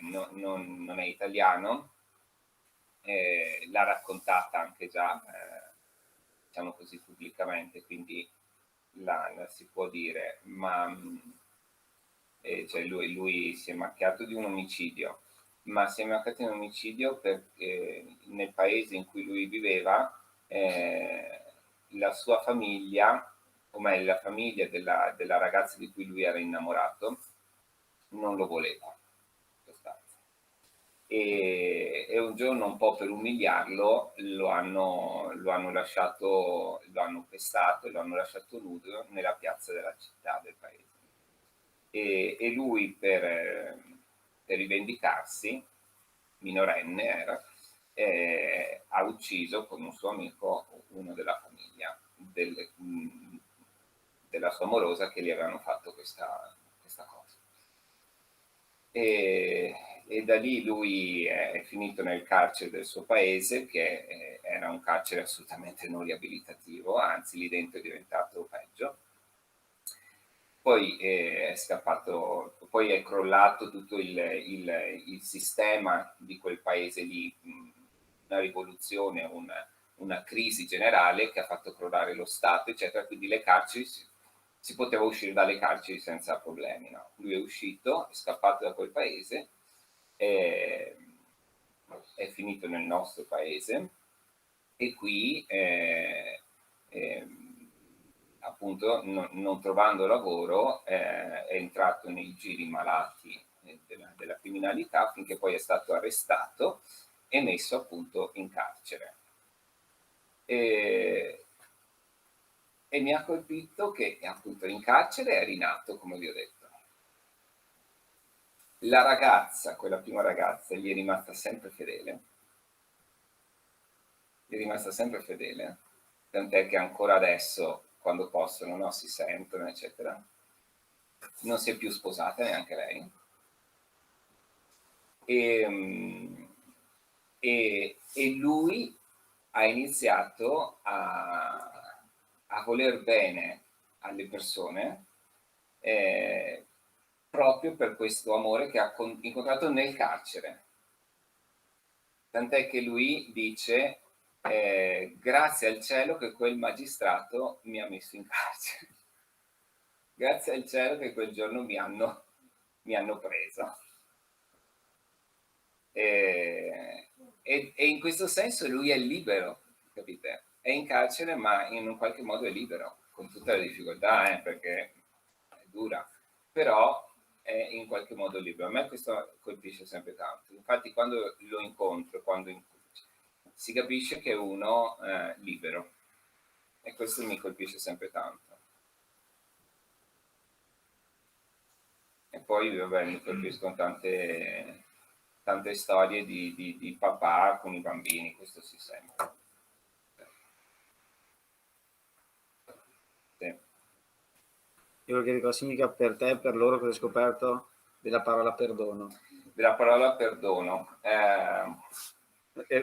non è italiano, l'ha raccontata anche già, diciamo così, pubblicamente, quindi la si può dire, ma cioè lui si è macchiato di un omicidio, ma si è macchiato di un omicidio perché nel paese in cui lui viveva la sua famiglia, o meglio la famiglia della ragazza di cui lui era innamorato, non lo voleva. E un giorno, un po' per umiliarlo, lo hanno pestato e lo hanno lasciato nudo nella piazza della città, del paese. E lui per rivendicarsi, minorenne era, ha ucciso con un suo amico uno della famiglia della sua amorosa, che gli avevano fatto questa cosa. E da lì lui è finito nel carcere del suo paese, che era un carcere assolutamente non riabilitativo, anzi lì dentro è diventato peggio. Poi è scappato, poi è crollato tutto il sistema di quel paese lì, una rivoluzione, una crisi generale che ha fatto crollare lo Stato, eccetera, quindi le carceri si poteva uscire dalle carceri senza problemi. No? Lui è uscito, è scappato da quel paese, è finito nel nostro paese e qui appunto non trovando lavoro è entrato nei giri malati della criminalità, finché poi è stato arrestato e messo appunto in carcere. E mi ha colpito che appunto in carcere è rinato, come vi ho detto. La ragazza, quella prima ragazza, gli è rimasta sempre fedele. Gli è rimasta sempre fedele, tant'è che ancora adesso, quando possono, no, si sentono, eccetera. Non si è più sposata neanche lei. E lui ha iniziato a voler bene alle persone proprio per questo amore che ha incontrato nel carcere. Tant'è che lui dice grazie al cielo che quel magistrato mi ha messo in carcere. Grazie al cielo che quel giorno mi hanno preso. E in questo senso lui è libero, capite? È in carcere ma in un qualche modo è libero, con tutte le difficoltà, perché è dura, però è in qualche modo libero. A me questo colpisce sempre tanto. Infatti quando lo incontro, si capisce che è uno libero, e questo mi colpisce sempre tanto. E poi vabbè, mi colpiscono tante storie di papà con i bambini, questo si sente. Sì. Io che cosa significa per te, per loro, cosa hai scoperto della parola perdono? Della parola perdono.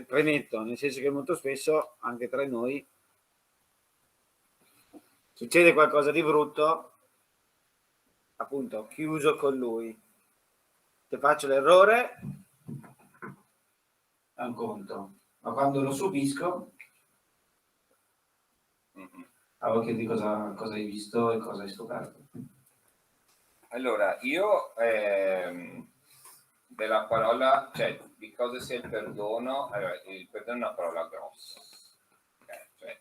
Premetto, nel senso che molto spesso, anche tra noi, succede qualcosa di brutto, appunto, chiuso con lui. Se faccio l'errore, È un conto, ma quando lo subisco, allora chiedi cosa hai visto e cosa hai scoperto. Allora, io della parola, cioè di cosa sia il perdono, allora, il perdono è una parola grossa, okay? Cioè,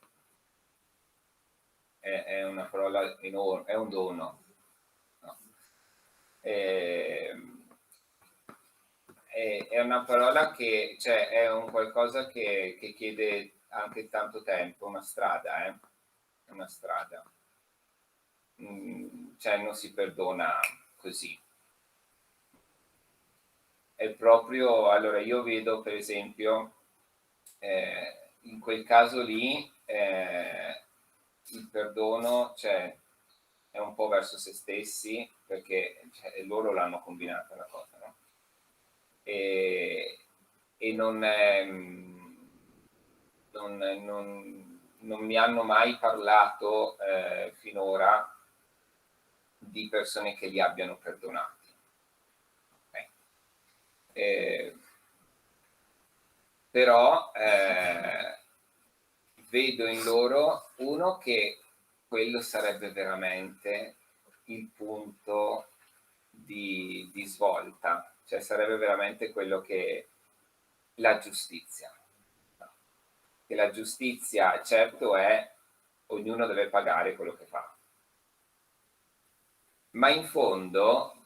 è una parola enorme, è un dono. No? È una parola che, cioè, è un qualcosa che chiede anche tanto tempo, una strada, È una strada. Cioè non si perdona così. È proprio, allora io vedo per esempio, in quel caso lì, il perdono, cioè, è un po' verso se stessi, perché cioè, loro l'hanno combinata la cosa, no? E non mi hanno mai parlato finora di persone che li abbiano perdonati. Però vedo in loro uno che quello sarebbe veramente il punto di svolta, cioè sarebbe veramente quello che la giustizia. Che la giustizia, certo, è ognuno deve pagare quello che fa, ma in fondo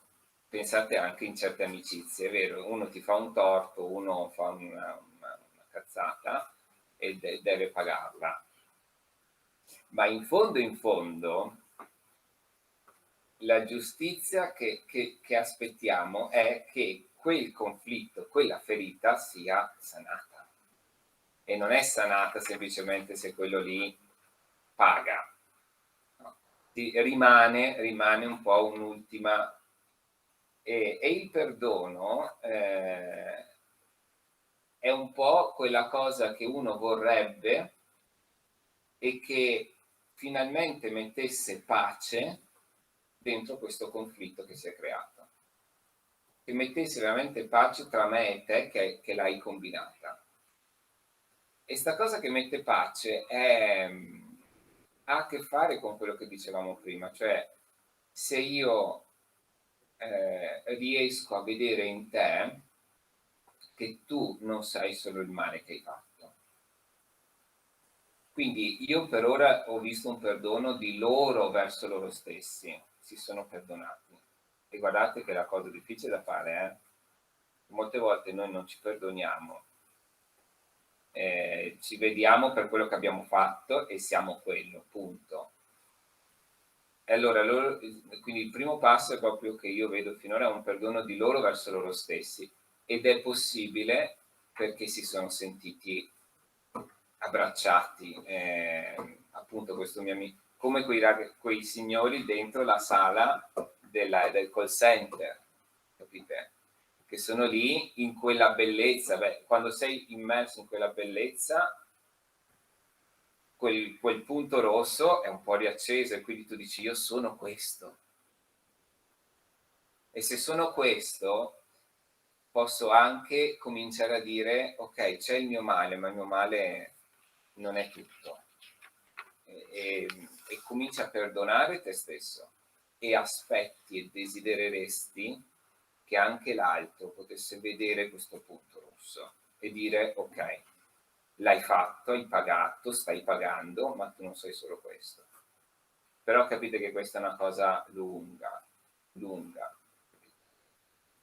pensate anche in certe amicizie, è vero, uno ti fa un torto, uno fa una cazzata e deve pagarla, ma in fondo la giustizia che aspettiamo è che quel conflitto, quella ferita sia sanata, e non è sanata semplicemente se quello lì paga, no? Rimane un po' un'ultima. E il perdono è un po' quella cosa che uno vorrebbe e che finalmente mettesse pace dentro questo conflitto che si è creato, che mettesse veramente pace tra me e te che l'hai combinata. E sta cosa che mette pace ha a che fare con quello che dicevamo prima, cioè se io riesco a vedere in te che tu non sai solo il male che hai fatto. Quindi io per ora ho visto un perdono di loro verso loro stessi, si sono perdonati. E guardate che è la cosa difficile da fare, Molte volte noi non ci perdoniamo ci vediamo per quello che abbiamo fatto e siamo quello, punto. E allora quindi il primo passo è proprio che io vedo finora un perdono di loro verso loro stessi, ed è possibile perché si sono sentiti abbracciati, appunto questo mio amico, come quei signori dentro la sala del call center, capite? Che sono lì in quella bellezza. Beh, quando sei immerso in quella bellezza, quel punto rosso è un po' riacceso e quindi tu dici io sono questo. E se sono questo, posso anche cominciare a dire ok, c'è il mio male, ma il mio male non è tutto. E cominci a perdonare te stesso e aspetti e desidereresti che anche l'altro potesse vedere questo punto rosso e dire ok, l'hai fatto, hai pagato, stai pagando, ma tu non sei solo questo. Però capite che questa è una cosa lunga,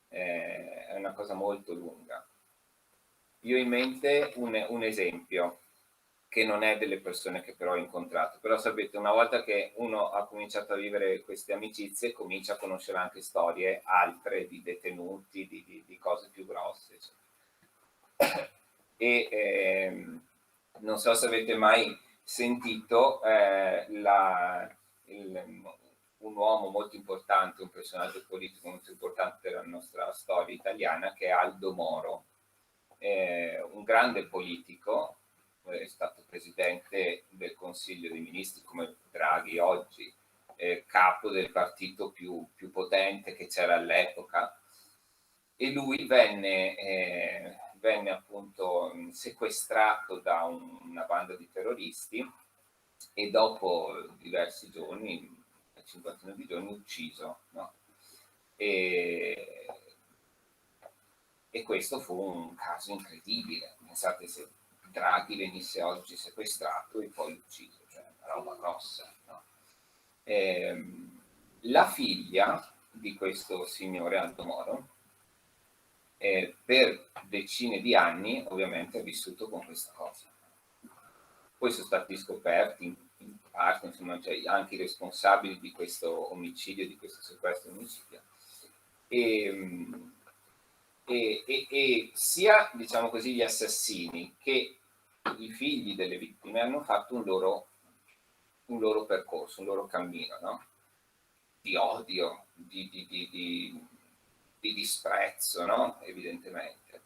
è una cosa molto lunga. Io ho in mente un esempio che non è delle persone che però ho incontrato, però sapete, una volta che uno ha cominciato a vivere queste amicizie, comincia a conoscere anche storie altre di detenuti, di cose più grosse, e non so se avete mai sentito un uomo molto importante, un personaggio politico molto importante della nostra storia italiana, che è Aldo Moro, un grande politico, è stato presidente del Consiglio dei Ministri come Draghi oggi, capo del partito più potente che c'era all'epoca, e lui venne appunto sequestrato da una banda di terroristi e dopo diversi giorni, 50 di giorni, ucciso, no? E questo fu un caso incredibile. Pensate se Draghi venisse oggi sequestrato e poi ucciso, cioè una roba grossa, no? La figlia di questo signore Aldo Moro per decine di anni ovviamente ha vissuto con questa cosa. Poi sono stati scoperti in parte, insomma, cioè anche i responsabili di questo omicidio, di questo sequestro omicidio. E sia, diciamo così, gli assassini che i figli delle vittime hanno fatto un loro percorso, un loro cammino, no? Di odio, di disprezzo, no? Evidentemente.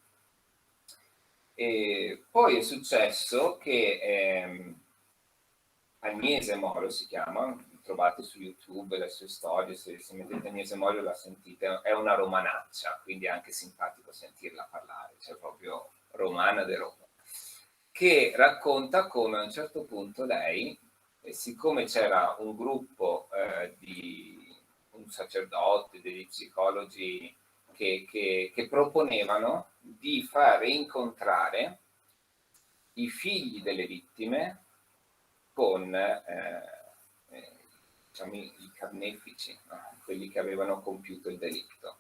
E poi è successo che Agnese Moro si chiama, trovate su YouTube le sue storie, se mettete Agnese Moro la sentite, è una romanaccia, quindi è anche simpatico sentirla parlare, cioè proprio romana de Roma, che racconta come a un certo punto lei, siccome c'era un gruppo di un sacerdote, degli psicologi che proponevano di fare incontrare i figli delle vittime con diciamo, i carnefici, no? Quelli che avevano compiuto il delitto.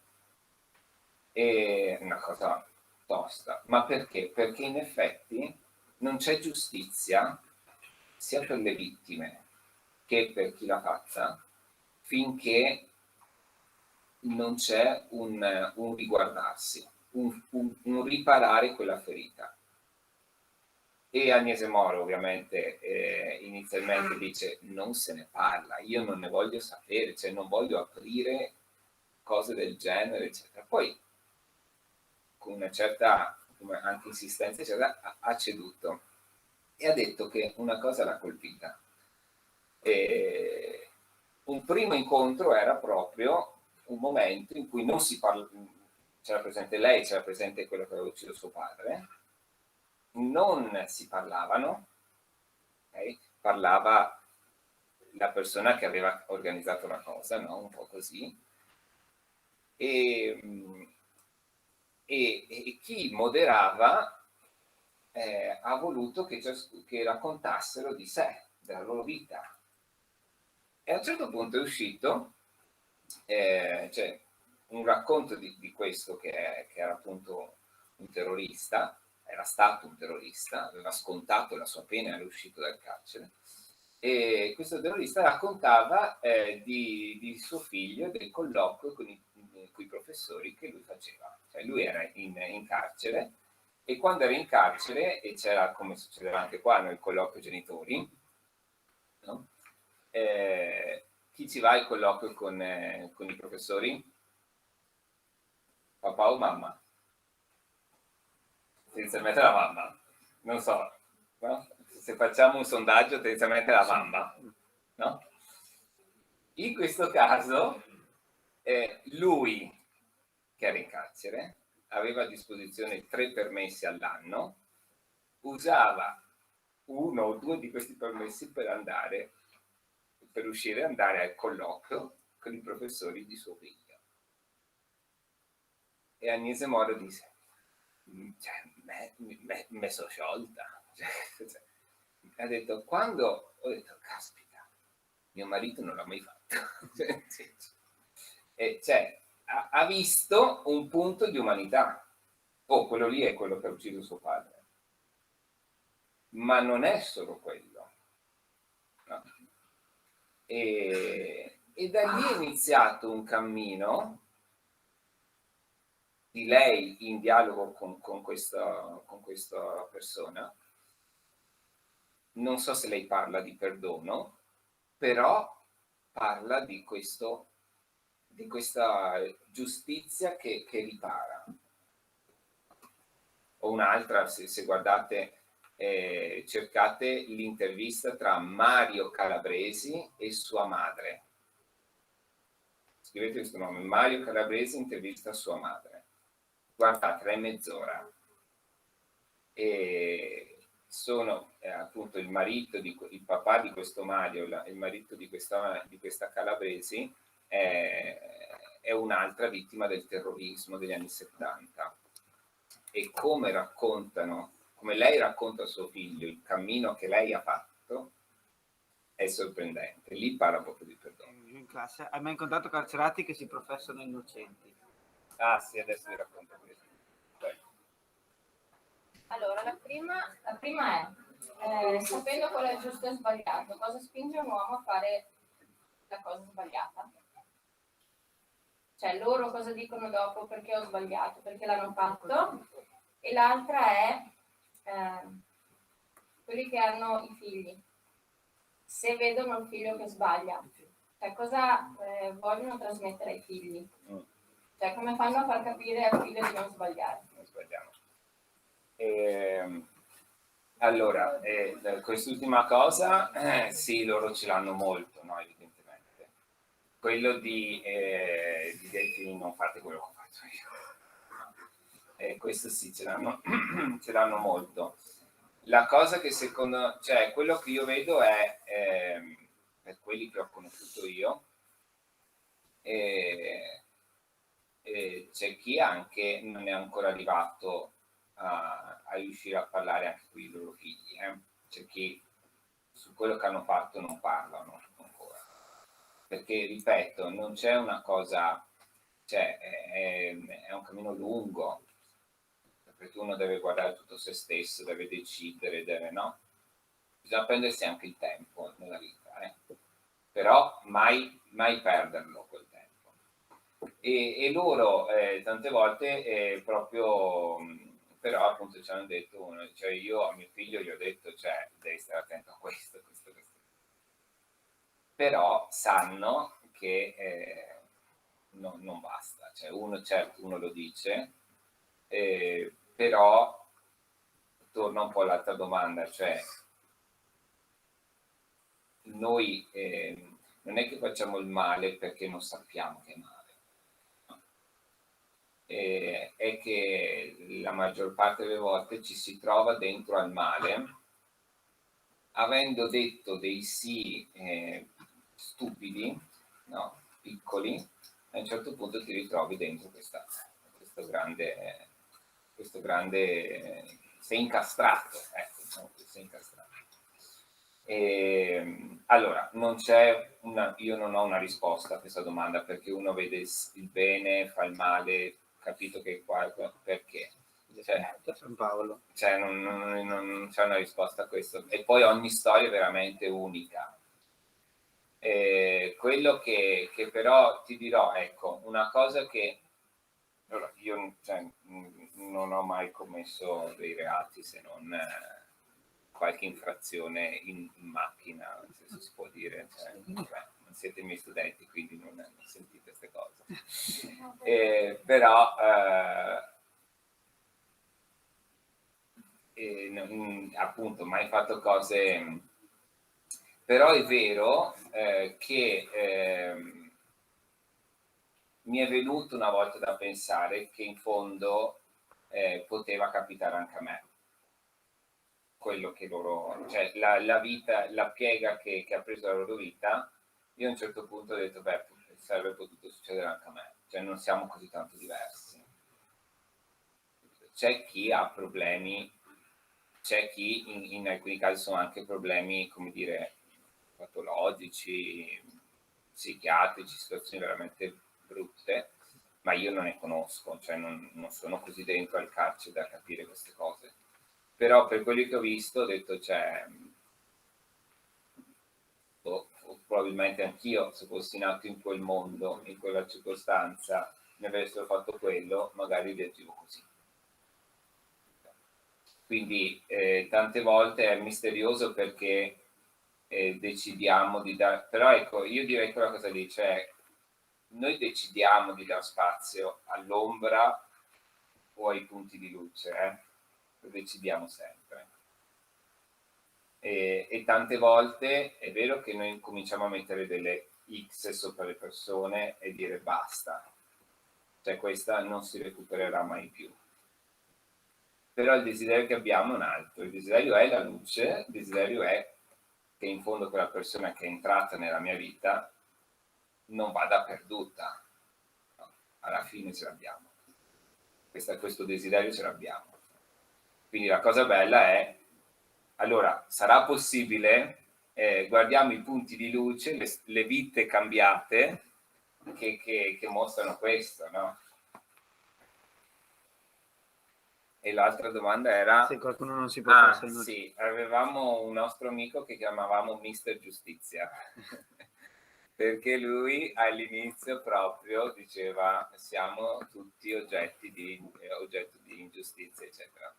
È una cosa tosta. Ma perché? Perché in effetti non c'è giustizia sia per le vittime che per chi l'ha fatta finché non c'è un riguardarsi, un riparare quella ferita. E Agnese Moro ovviamente inizialmente dice non se ne parla, io non ne voglio sapere, cioè non voglio aprire cose del genere, eccetera. Poi con una certa anche insistenza, eccetera, ha ceduto e ha detto che una cosa l'ha colpita. Un primo incontro era proprio un momento in cui non si parla, c'era presente lei, c'era presente quello che aveva ucciso suo padre, non si parlavano, okay? Parlava la persona che aveva organizzato la cosa, no? Un po' così, e chi moderava ha voluto che raccontassero di sé, della loro vita. E a un certo punto è uscito un racconto di questo che era appunto un terrorista, era stato un terrorista, aveva scontato la sua pena, era uscito dal carcere. E questo terrorista raccontava di suo figlio, del colloquio con i professori che lui faceva. Cioè lui era in carcere, e quando era in carcere, e c'era, come succedeva anche qua, nel colloquio genitori, no? Chi ci va al colloquio con i professori? Papà o mamma? Tendenzialmente la mamma, non so, no? Se facciamo un sondaggio tendenzialmente la mamma, no? In questo caso lui, che era in carcere, aveva a disposizione 3 permessi all'anno, usava 1 o 2 di questi permessi per uscire e andare al colloquio con i professori di suo figlio. E Agnese Moro disse, me sono sciolta. Ha detto, quando ho detto, caspita, mio marito non l'ha mai fatto. E cioè, ha visto un punto di umanità. Oh, quello lì è quello che ha ucciso suo padre. Ma non è solo quello. No. E da lì è iniziato un cammino di lei in dialogo con questa persona. Non so se lei parla di perdono, però parla di questa giustizia che ripara. O un'altra, se guardate, cercate l'intervista tra Mario Calabresi e sua madre. Scrivete questo nome, Mario Calabresi intervista sua madre. Guardate, è mezz'ora. E sono appunto il papà di questo Mario, il marito di questa Calabresi, è un'altra vittima del terrorismo degli anni 70. E come lei racconta a suo figlio il cammino che lei ha fatto, è sorprendente. Lì parla proprio di perdono. In classe hai mai incontrato carcerati che si professano innocenti? Ah sì, adesso vi racconto questo. Allora, la prima è, sapendo cosa è giusto e sbagliato, cosa spinge un uomo a fare la cosa sbagliata? Cioè, loro cosa dicono dopo, perché ho sbagliato, perché l'hanno fatto? E l'altra è quelli che hanno i figli. Se vedono il figlio che sbaglia, cioè cosa vogliono trasmettere ai figli? Cioè, come fanno a far capire al figlio di non sbagliare? Non sbagliamo. Allora, quest'ultima cosa, sì, loro ce l'hanno molto, no, evidentemente. Quello di dire ai figli non fate quello che faccio io. Questo sì, ce l'hanno molto. La cosa che cioè quello che io vedo è, per quelli che ho conosciuto io, c'è chi anche non è ancora arrivato a riuscire a parlare anche con i loro figli. C'è chi su quello che hanno fatto non parlano ancora. Perché, ripeto, non c'è una cosa, cioè è un cammino lungo, perché uno deve guardare tutto se stesso, deve decidere, no? Bisogna prendersi anche il tempo nella vita, però mai perderlo quel tempo. E loro tante volte proprio, però appunto ci hanno detto, cioè io a mio figlio gli ho detto, cioè devi stare attento a questo. Però sanno che non basta, cioè uno lo dice, però torna un po' all'altra domanda, cioè noi non è che facciamo il male perché non sappiamo che è male, no? È che la maggior parte delle volte ci si trova dentro al male avendo detto dei sì stupidi, no? Piccoli, a un certo punto ti ritrovi dentro questo grande sei incastrato, ecco, diciamo, sei incastrato. Allora, io non ho una risposta a questa domanda, perché uno vede il bene, fa il male, capito che qua, perché? San Paolo. Cioè non c'è una risposta a questo. E poi ogni storia è veramente unica. Quello che però ti dirò, ecco, una cosa che allora, io non ho mai commesso dei reati se non qualche infrazione in macchina, se si può dire. Non siete i miei studenti, quindi non sentite queste cose. Però appunto mai fatto cose, però è vero che mi è venuto una volta da pensare che in fondo poteva capitare anche a me quello che loro, cioè la vita, la piega che ha preso la loro vita. Io a un certo punto ho detto beh, sarebbe potuto succedere anche a me, cioè non siamo così tanto diversi. C'è chi ha problemi, c'è chi in alcuni casi sono anche problemi, come dire, patologici, psichiatrici, situazioni veramente brutte, ma io non ne conosco, cioè non sono così dentro al carcere da capire queste cose. Però per quello che ho visto ho detto, cioè, probabilmente anch'io, se fossi nato in quel mondo, in quella circostanza, ne avessero fatto quello, magari reagivo così. Quindi tante volte è misterioso perché decidiamo di dare, però ecco, io direi quella cosa lì, cioè noi decidiamo di dare spazio all'ombra o ai punti di luce, lo decidiamo sempre. E tante volte è vero che noi cominciamo a mettere delle X sopra le persone e dire basta, cioè questa non si recupererà mai più. Però il desiderio che abbiamo è un altro, il desiderio è la luce, il desiderio è che in fondo quella persona che è entrata nella mia vita non vada perduta, no, alla fine ce l'abbiamo, questo desiderio ce l'abbiamo. Quindi la cosa bella è, allora sarà possibile, guardiamo i punti di luce, le vite cambiate che mostrano questo, no? E l'altra domanda era... Se qualcuno non si potesse... sì, avevamo un nostro amico che chiamavamo Mister Giustizia, perché lui all'inizio proprio diceva siamo tutti oggetto di ingiustizia, eccetera.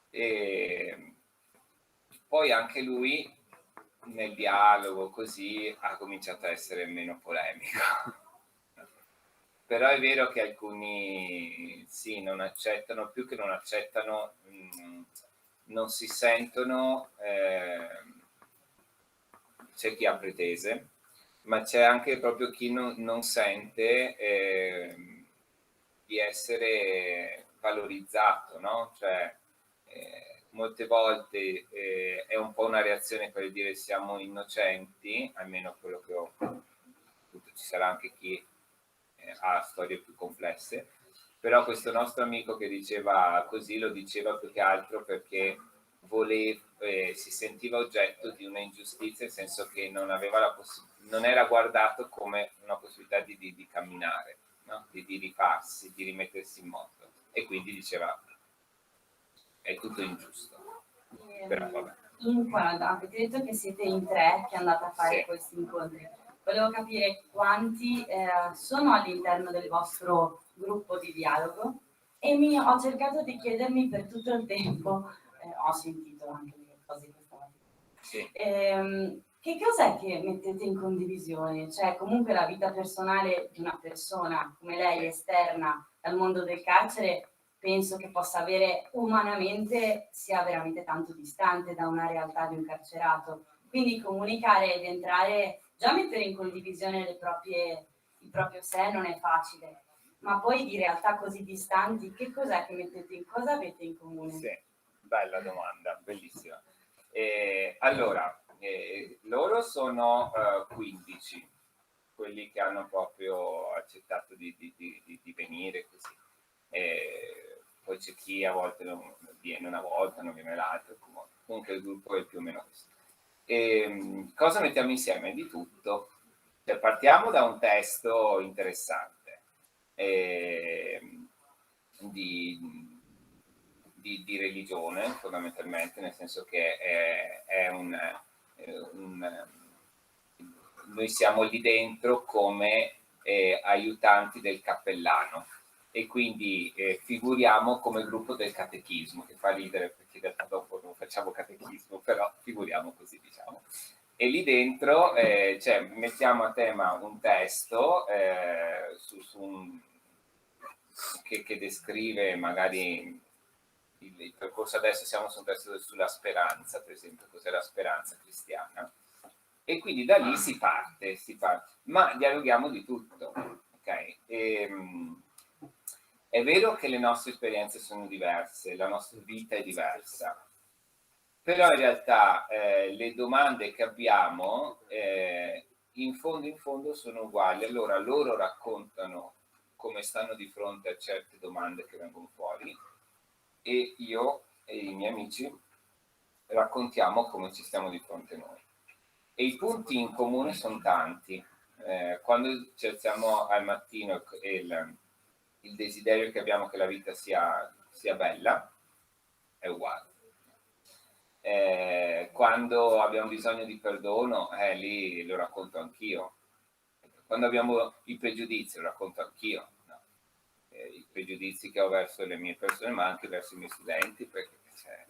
E poi anche lui nel dialogo così ha cominciato a essere meno polemico. Però è vero che alcuni sì, non accettano, più che non accettano, non si sentono, c'è chi ha pretese, ma c'è anche proprio chi non sente di essere valorizzato, no? Cioè, molte volte è un po' una reazione per dire siamo innocenti, almeno quello che ho, appunto, ci sarà anche chi ha storie più complesse, però questo nostro amico che diceva così lo diceva più che altro perché si sentiva oggetto di una ingiustizia, nel senso che non aveva non era guardato come una possibilità di camminare, no? di rifarsi, di rimettersi in moto, e quindi diceva è tutto ingiusto. Però vabbè. Avete detto che siete in 3 che andate a fare Sì. questi incontri. Volevo capire quanti sono all'interno del vostro gruppo di dialogo e ho cercato di chiedermi per tutto il tempo, ho sentito anche delle cose questa mattina. Sì. Che cos'è che mettete in condivisione? Cioè comunque la vita personale di una persona come lei esterna dal mondo del carcere penso che possa avere umanamente sia veramente tanto distante da una realtà di un carcerato. Quindi comunicare ed entrare, già mettere in condivisione il proprio sé non è facile, ma poi di realtà così distanti, che cos'è che mettete in cosa avete in comune? Sì, bella domanda, bellissima. Allora, loro sono 15, quelli che hanno proprio accettato di venire così. Poi c'è chi a volte non viene una volta, non viene l'altra, comunque il gruppo è più o meno questo. Cosa mettiamo insieme? Di tutto. Cioè, partiamo da un testo interessante. di religione, fondamentalmente, nel senso che è noi siamo lì dentro come aiutanti del cappellano, e quindi figuriamo come gruppo del catechismo, che fa ridere perché in realtà dopo non facciamo catechismo, però figuriamo così, diciamo. E lì dentro mettiamo a tema un testo che descrive magari il percorso. Adesso siamo su un testo sulla speranza, per esempio, cos'è la speranza cristiana, e quindi da lì si parte, ma dialoghiamo di tutto, ok? È vero che le nostre esperienze sono diverse, la nostra vita è diversa, però in realtà le domande che abbiamo in fondo sono uguali. Allora loro raccontano come stanno di fronte a certe domande che vengono fuori, e io e i miei amici raccontiamo come ci stiamo di fronte noi. E i punti in comune sono tanti. Quando ci alziamo al mattino e il desiderio che abbiamo che la vita sia bella è uguale. Quando abbiamo bisogno di perdono, lì lo racconto anch'io. Quando abbiamo i pregiudizi, lo racconto anch'io. No? I pregiudizi che ho verso le mie persone, ma anche verso i miei studenti, perché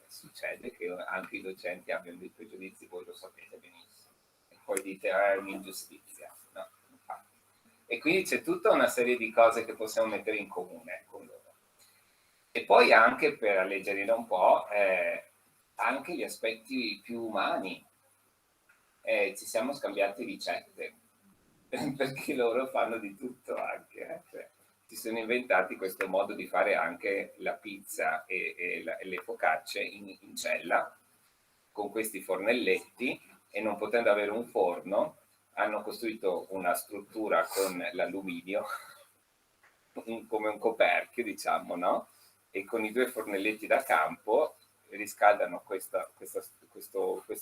succede che anche i docenti abbiano dei pregiudizi, voi lo sapete benissimo. E poi dite, è un'ingiustizia. No, infatti. E quindi c'è tutta una serie di cose che possiamo mettere in comune con loro. E poi anche, per alleggerire un po', anche gli aspetti più umani. Ci siamo scambiati ricette, perché loro fanno di tutto anche. Cioè, si sono inventati questo modo di fare anche la pizza e le focacce in cella, con questi fornelletti, e non potendo avere un forno, hanno costruito una struttura con l'alluminio, come un coperchio, diciamo, no? E con i 2 fornelletti da campo riscaldano questo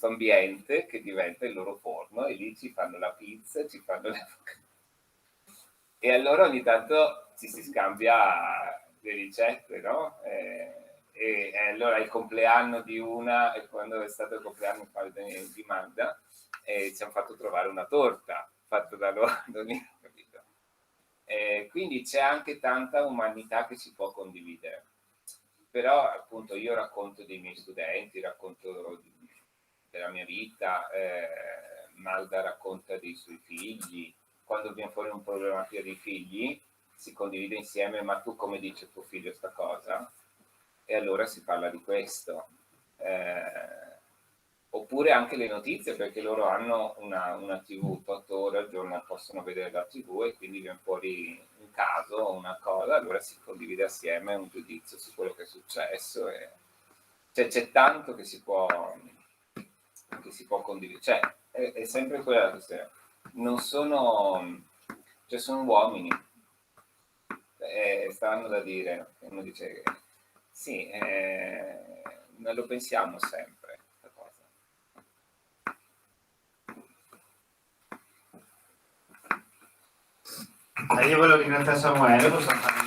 ambiente che diventa il loro forno, e lì ci fanno la pizza, ci fanno le focacce. E allora ogni tanto ci si scambia le ricette, no? E allora il compleanno di una, e quando è stato il compleanno di Magda, ci hanno fatto trovare una torta fatta da loro lì, capito? Quindi c'è anche tanta umanità che si può condividere. Però appunto io racconto dei miei studenti, racconto della mia vita, Magda racconta dei suoi figli. Quando viene fuori un problema per i figli si condivide insieme, ma tu come dice tuo figlio sta cosa? E allora si parla di questo. Oppure anche le notizie, perché loro hanno una TV 8 ore al giorno, possono vedere la TV, e quindi viene fuori un caso o una cosa, allora si condivide assieme un giudizio su quello che è successo. C'è tanto che si può condividere. Cioè, è sempre quella la questione. Non sono, cioè sono uomini, stanno da dire. Uno dice sì, noi lo pensiamo sempre questa cosa. Io volevo ringraziare Samuele, possiamo fare